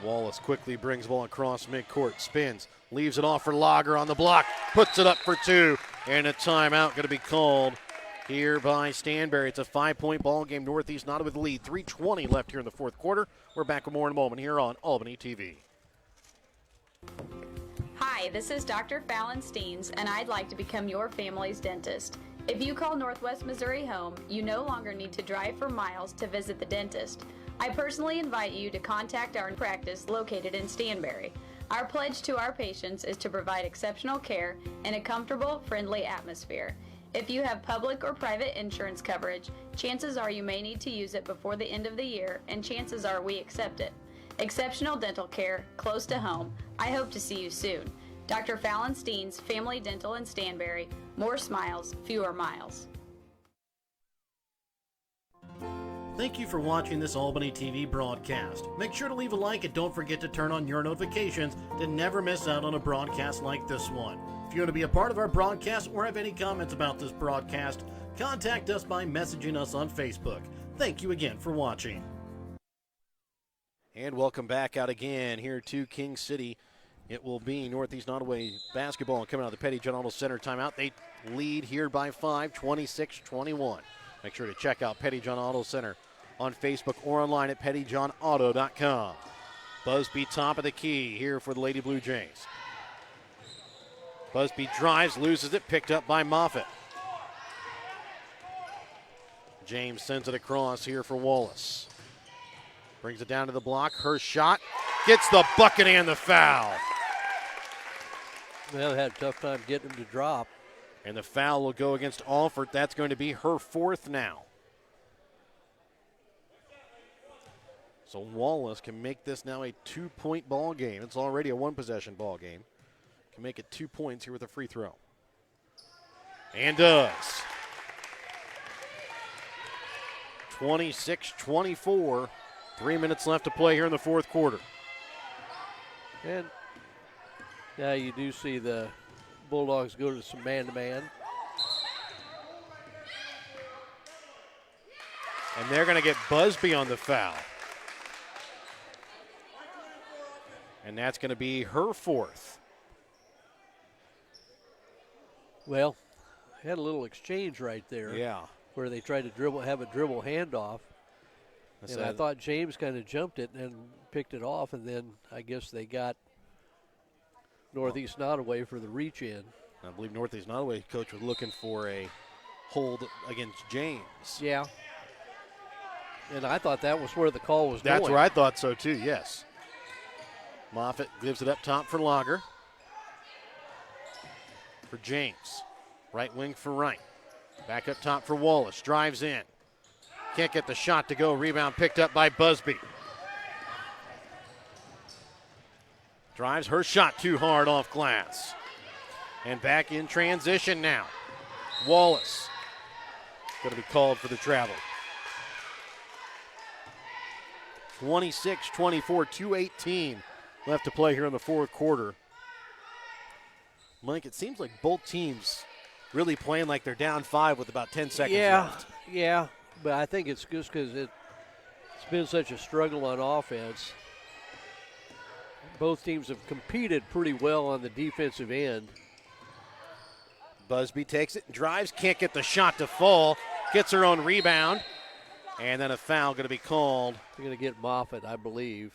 Wallace quickly brings the ball across midcourt, spins, leaves it off for Lager on the block, puts it up for 2, and a timeout going to be called here by Stanberry. It's a 5-point ball game. Northeast Nodaway with the lead. 3:20 left here in the fourth quarter. We're back with more in a moment here on Albany TV. Hi, this is Dr. Fallon Steens, and I'd like to become your family's dentist. If you call Northwest Missouri home, you no longer need to drive for miles to visit the dentist. I personally invite you to contact our practice located in Stanberry. Our pledge to our patients is to provide exceptional care in a comfortable, friendly atmosphere. If you have public or private insurance coverage, chances are you may need to use it before the end of the year, and chances are we accept it. Exceptional dental care, close to home, I hope to see you soon. Dr. Fallon Steens, Family Dental in Stanberry. More smiles, fewer miles. Thank you for watching this Albany TV broadcast. Make sure to leave a like and don't forget to turn on your notifications to never miss out on a broadcast like this one. If you want to be a part of our broadcast or have any comments about this broadcast, contact us by messaging us on Facebook. Thank you again for watching. And welcome back out again here to King City. It will be Northeast Nodaway basketball coming out of the Petty John Auto Center timeout. They lead here by 5, 26-21. Make sure to check out Petty John Auto Center on Facebook or online at pettyjohnauto.com. Busby top of the key here for the Lady Blue Jays. Busby drives, loses it, picked up by Moffitt. James sends it across here for Wallace. Brings it down to the block. Her shot gets the bucket and the foul. Well, they had a tough time getting him to drop. And the foul will go against Alford. That's going to be her fourth now. So Wallace can make this now a 2-point ball game. It's already a 1-possession ball game. Can make it 2 points here with a free throw. And does. 26-24. 3 minutes left to play here in the fourth quarter. And yeah, you do see the Bulldogs go to some man-to-man. And they're going to get Busby on the foul. And that's going to be her fourth. Well, had a little exchange right there. Yeah. Where they tried to have a dribble handoff. And I thought James kind of jumped it and picked it off, and then I guess they got Northeast Nodaway for the reach in. I believe Northeast Nodaway coach was looking for a hold against James. Yeah. And I thought that was where the call was That's going. where I thought so too, yes. Moffitt gives it up top for Lager. For James. Right wing for Wright. Back up top for Wallace. Drives in. Can't get the shot to go. Rebound picked up by Busby. Drives her shot too hard off glass. And back in transition now. Wallace. Going to be called for the travel. 26-24, 2:18 left to play here in the fourth quarter. Mike, it seems like both teams really playing like they're down 5 with about 10 seconds left. Yeah, but I think it's just because it's been such a struggle on offense. Both teams have competed pretty well on the defensive end. Busby takes it and drives, can't get the shot to fall, gets her own rebound, and then a foul going to be called. They're going to get Moffitt, I believe.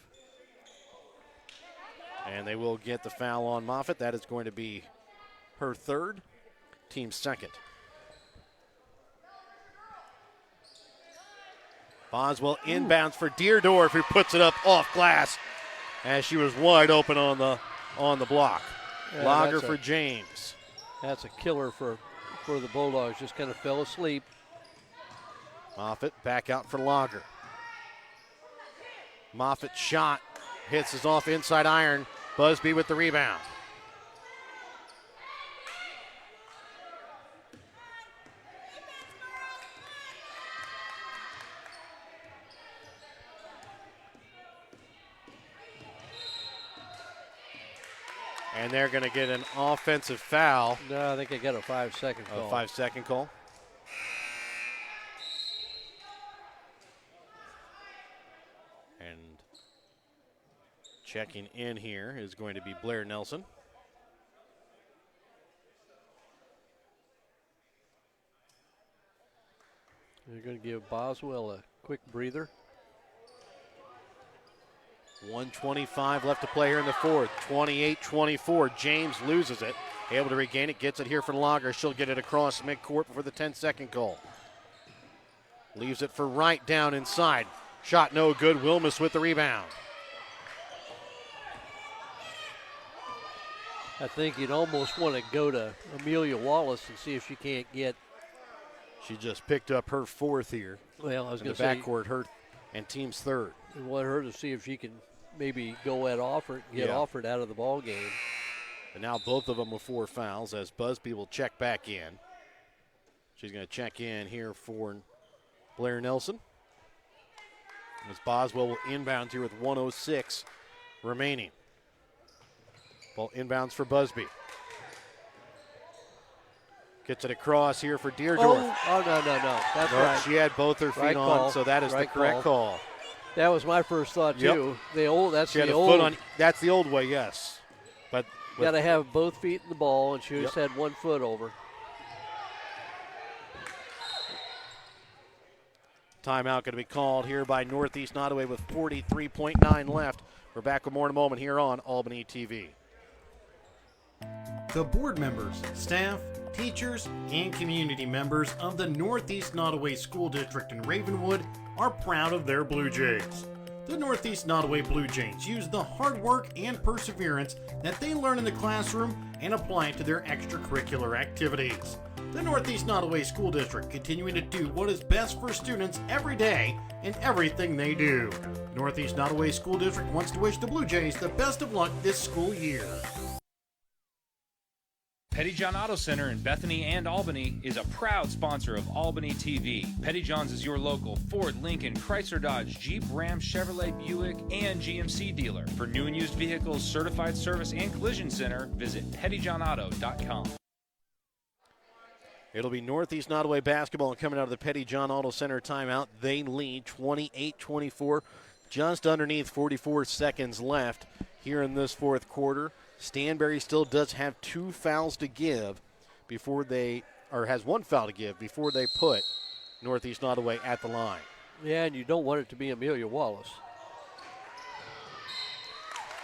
And they will get the foul on Moffitt. That is going to be her third, team's second. Boswell inbounds for Deerdorf, who puts it up off glass as she was wide open on the block. Yeah, Lager for James. That's a killer for the Bulldogs. Just kind of fell asleep. Moffitt back out for Lager. Moffitt shot hits us off inside iron. Busby with the rebound. And they're going to get an offensive foul. No, I think they got a 5-second call. A 5-second call. And checking in here is going to be Blair Nelson. They're going to give Boswell a quick breather. 1:25 left to play here in the fourth. 28-24. James loses it. Able to regain it. Gets it here for Lager. She'll get it across midcourt before the 10-second goal. Leaves it for Wright down inside. Shot no good. Wilmus with the rebound. I think you'd almost want to go to Amelia Wallace and see if she can't get. She just picked up her fourth here. Well, I was in going the to say backcourt, her and team's third. we want her to see if she can maybe go at Offord, get Offord out of the ball game. And now both of them with 4 fouls as Busby will check back in. She's going to check in here for Blair Nelson. As Boswell will inbound here with 1:06 remaining. Ball inbounds for Busby. Gets it across here for Deerdorf. Oh, no. That's right. She had both her feet Right on, call. so that is Right the correct call. That was my first thought, too. That's She had the a old. foot on. That's the old way, yes. But Got to have both feet in the ball, and she just had 1 foot over. Timeout going to be called here by Northeast Nodaway with 43.9 left. We're back with more in a moment here on Albany TV. The board members, staff, teachers, and community members of the Northeast Nodaway School District in Ravenwood are proud of their Blue Jays. The Northeast Nodaway Blue Jays use the hard work and perseverance that they learn in the classroom and apply it to their extracurricular activities. The Northeast Nodaway School District continuing to do what is best for students every day in everything they do. Northeast Nodaway School District wants to wish the Blue Jays the best of luck this school year. Pettyjohn Auto Center in Bethany and Albany is a proud sponsor of Albany TV. Pettyjohn's is your local Ford, Lincoln, Chrysler, Dodge, Jeep, Ram, Chevrolet, Buick, and GMC dealer. For new and used vehicles, certified service, and collision center, visit pettyjohnauto.com. It'll be Northeast Nodaway basketball coming out of the Pettyjohn Auto Center timeout. They lead 28-24, just underneath 44 seconds left here in this fourth quarter. Stanberry still does have 2 fouls to give before has 1 foul to give before they put Northeast Nodaway at the line. Yeah, and you don't want it to be Amelia Wallace.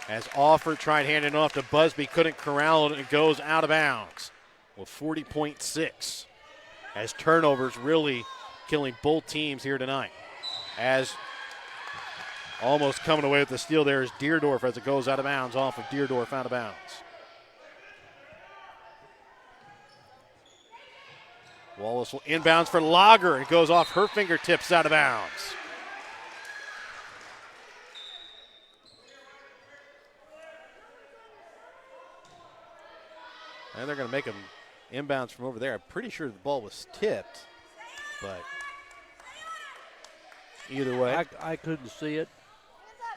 As Offord tried handing it off to Busby, couldn't corral it, and it goes out of bounds with 40.6. As turnovers really killing both teams here tonight. As almost coming away with the steal there is Deerdorf as it goes out of bounds off of Deerdorf out of bounds. Wallace will inbounds for Lager. It goes off her fingertips out of bounds. And they're going to make him inbounds from over there. I'm pretty sure the ball was tipped, but either way. I couldn't see it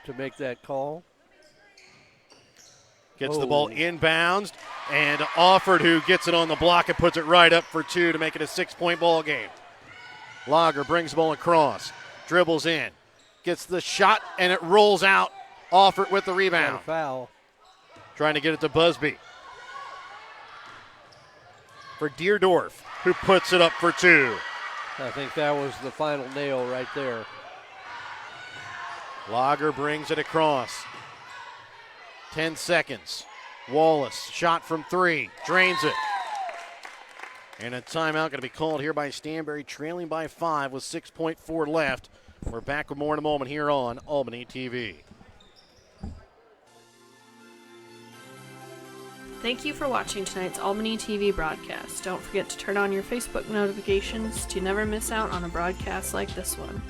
to make that call. Gets the ball inbounds, and Offord, who gets it on the block and puts it right up for 2 to make it a 6-point ball game. Lager brings the ball across, dribbles in, gets the shot, and it rolls out. Offord with the rebound. Foul. Trying to get it to Busby. For Deerdorf, who puts it up for 2. I think that was the final nail right there. Lager brings it across. 10 seconds. Wallace, shot from 3, drains it. And a timeout going to be called here by Stanberry, trailing by 5 with 6.4 left. We're back with more in a moment here on Albany TV. Thank you for watching tonight's Albany TV broadcast. Don't forget to turn on your Facebook notifications to never miss out on a broadcast like this one.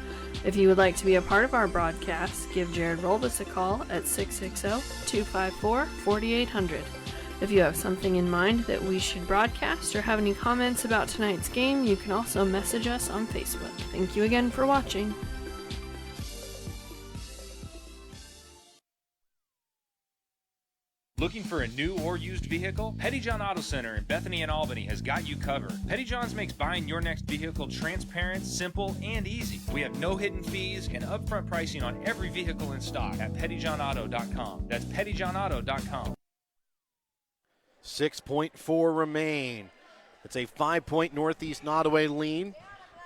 If you would like to be a part of our broadcast, give Jared Rolbus a call at 660-254-4800. If you have something in mind that we should broadcast or have any comments about tonight's game, you can also message us on Facebook. Thank you again for watching. Looking for a new or used vehicle? Pettyjohn Auto Center in Bethany and Albany has got you covered. Pettyjohn's makes buying your next vehicle transparent, simple, and easy. We have no hidden fees and upfront pricing on every vehicle in stock at pettyjohnauto.com. That's pettyjohnauto.com. 6.4 remain. It's a 5-point Northeast Nodaway lead,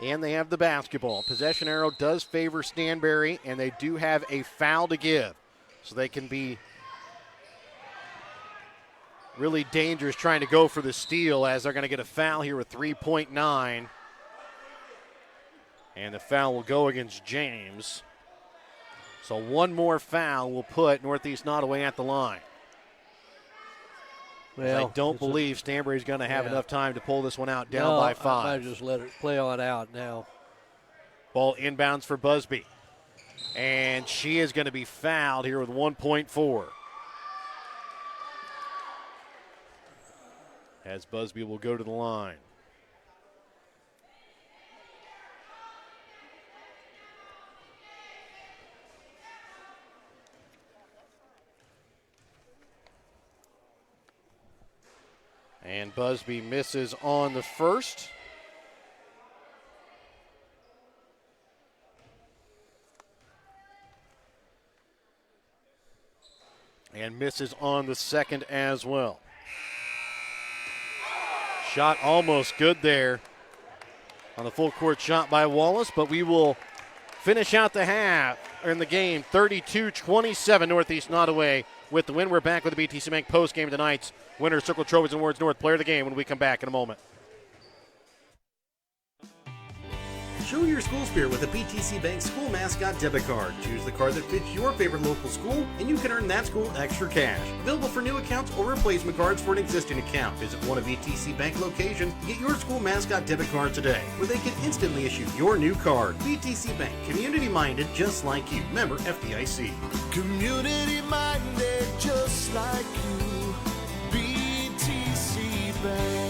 and they have the basketball. Possession arrow does favor Stanberry, and they do have a foul to give. So they can be really dangerous trying to go for the steal, as they're going to get a foul here with 3.9. And the foul will go against James. So one more foul will put Northeast Nodaway at the line. Well, I don't believe Stanberry's going to have enough time to pull this one out down by 5. I might just let it play on out now. Ball inbounds for Busby. And she is going to be fouled here with 1.4. As Busby will go to the line. And Busby misses on the first. And misses on the second as well. Shot almost good there on the full court shot by Wallace, but we will finish out the half in the game 32-27 Northeast Nodaway with the win. We're back with the BTC Bank post game tonight's Winter Circle Trophies and Awards North player of the game when we come back in a moment. Show your school spirit with a BTC Bank school mascot debit card. Choose the card that fits your favorite local school, and you can earn that school extra cash. Available for new accounts or replacement cards for an existing account. Visit one of BTC Bank locations to get your school mascot debit card today, where they can instantly issue your new card. BTC Bank, community-minded just like you. Member FDIC. Community-minded just like you. BTC Bank.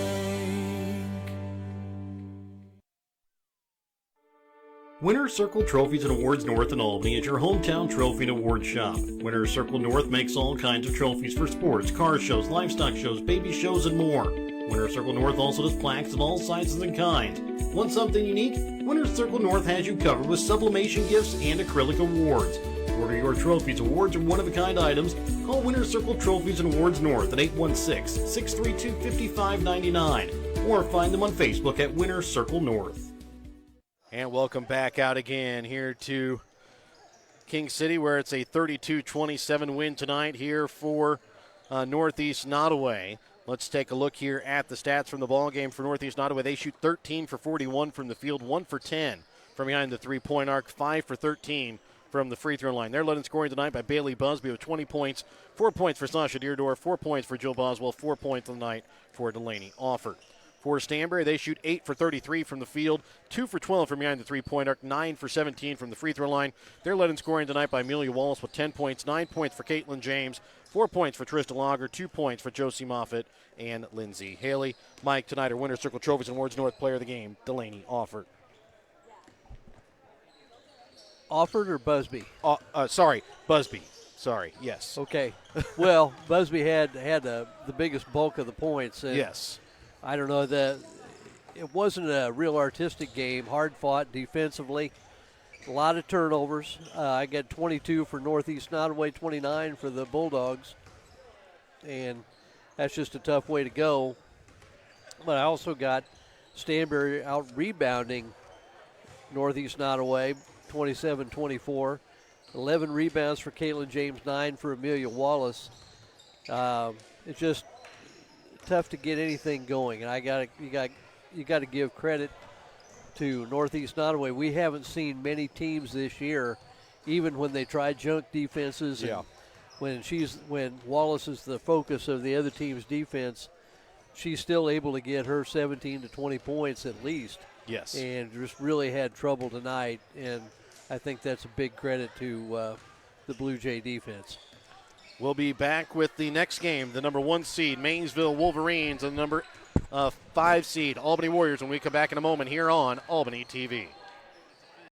Winter Circle Trophies and Awards North in Albany is your hometown trophy and award shop. Winter Circle North makes all kinds of trophies for sports, car shows, livestock shows, baby shows, and more. Winter Circle North also does plaques of all sizes and kinds. Want something unique? Winter Circle North has you covered with sublimation gifts and acrylic awards. To order your trophies, awards, or one-of-a-kind items, call Winter Circle Trophies and Awards North at 816-632-5599 or find them on Facebook at Winter Circle North. And welcome back out again here to King City, where it's a 32-27 win tonight here for Northeast Nodaway. Let's take a look here at the stats from the ball game for Northeast Nodaway. They shoot 13 for 41 from the field, 1 for 10 from behind the three-point arc, 5 for 13 from the free throw line. They're led in scoring tonight by Bailey Busby with 20 points, 4 points for Sasha Deardorff, 4 points for Jill Boswell, 4 points on the night for Delaney Offord. For Stanberry, they shoot 8 for 33 from the field, 2 for 12 from behind the three-point arc, 9 for 17 from the free throw line. They're led in scoring tonight by Amelia Wallace with 10 points, 9 points for Caitlin James, 4 points for Trista Lager, 2 points for Josie Moffitt and Lindsay Haley. Mike, tonight our Winter Circle Trophies and Awards North player of the game, Delaney Offord. Offord or Busby? Busby. Sorry, yes. Okay. Well, Busby had the biggest bulk of the points. And yes. I don't know, it wasn't a real artistic game, hard fought defensively, a lot of turnovers. I got 22 for Northeast Nodaway, 29 for the Bulldogs, and that's just a tough way to go. But I also got Stanberry out rebounding Northeast Nodaway, 27-24, 11 rebounds for Caitlin James, 9 for Amelia Wallace. It's just tough to get anything going, and you got to give credit to Northeast Nodaway. We haven't seen many teams this year, even when they try junk defenses. Yeah. And when Wallace is the focus of the other team's defense, she's still able to get her 17 to 20 points at least. Yes. And just really had trouble tonight, and I think that's a big credit to the Blue Jay defense. We'll be back with the next game, the number 1 seed, Maysville Wolverines, and the number 5 seed, Albany Warriors, when we come back in a moment here on Albany TV.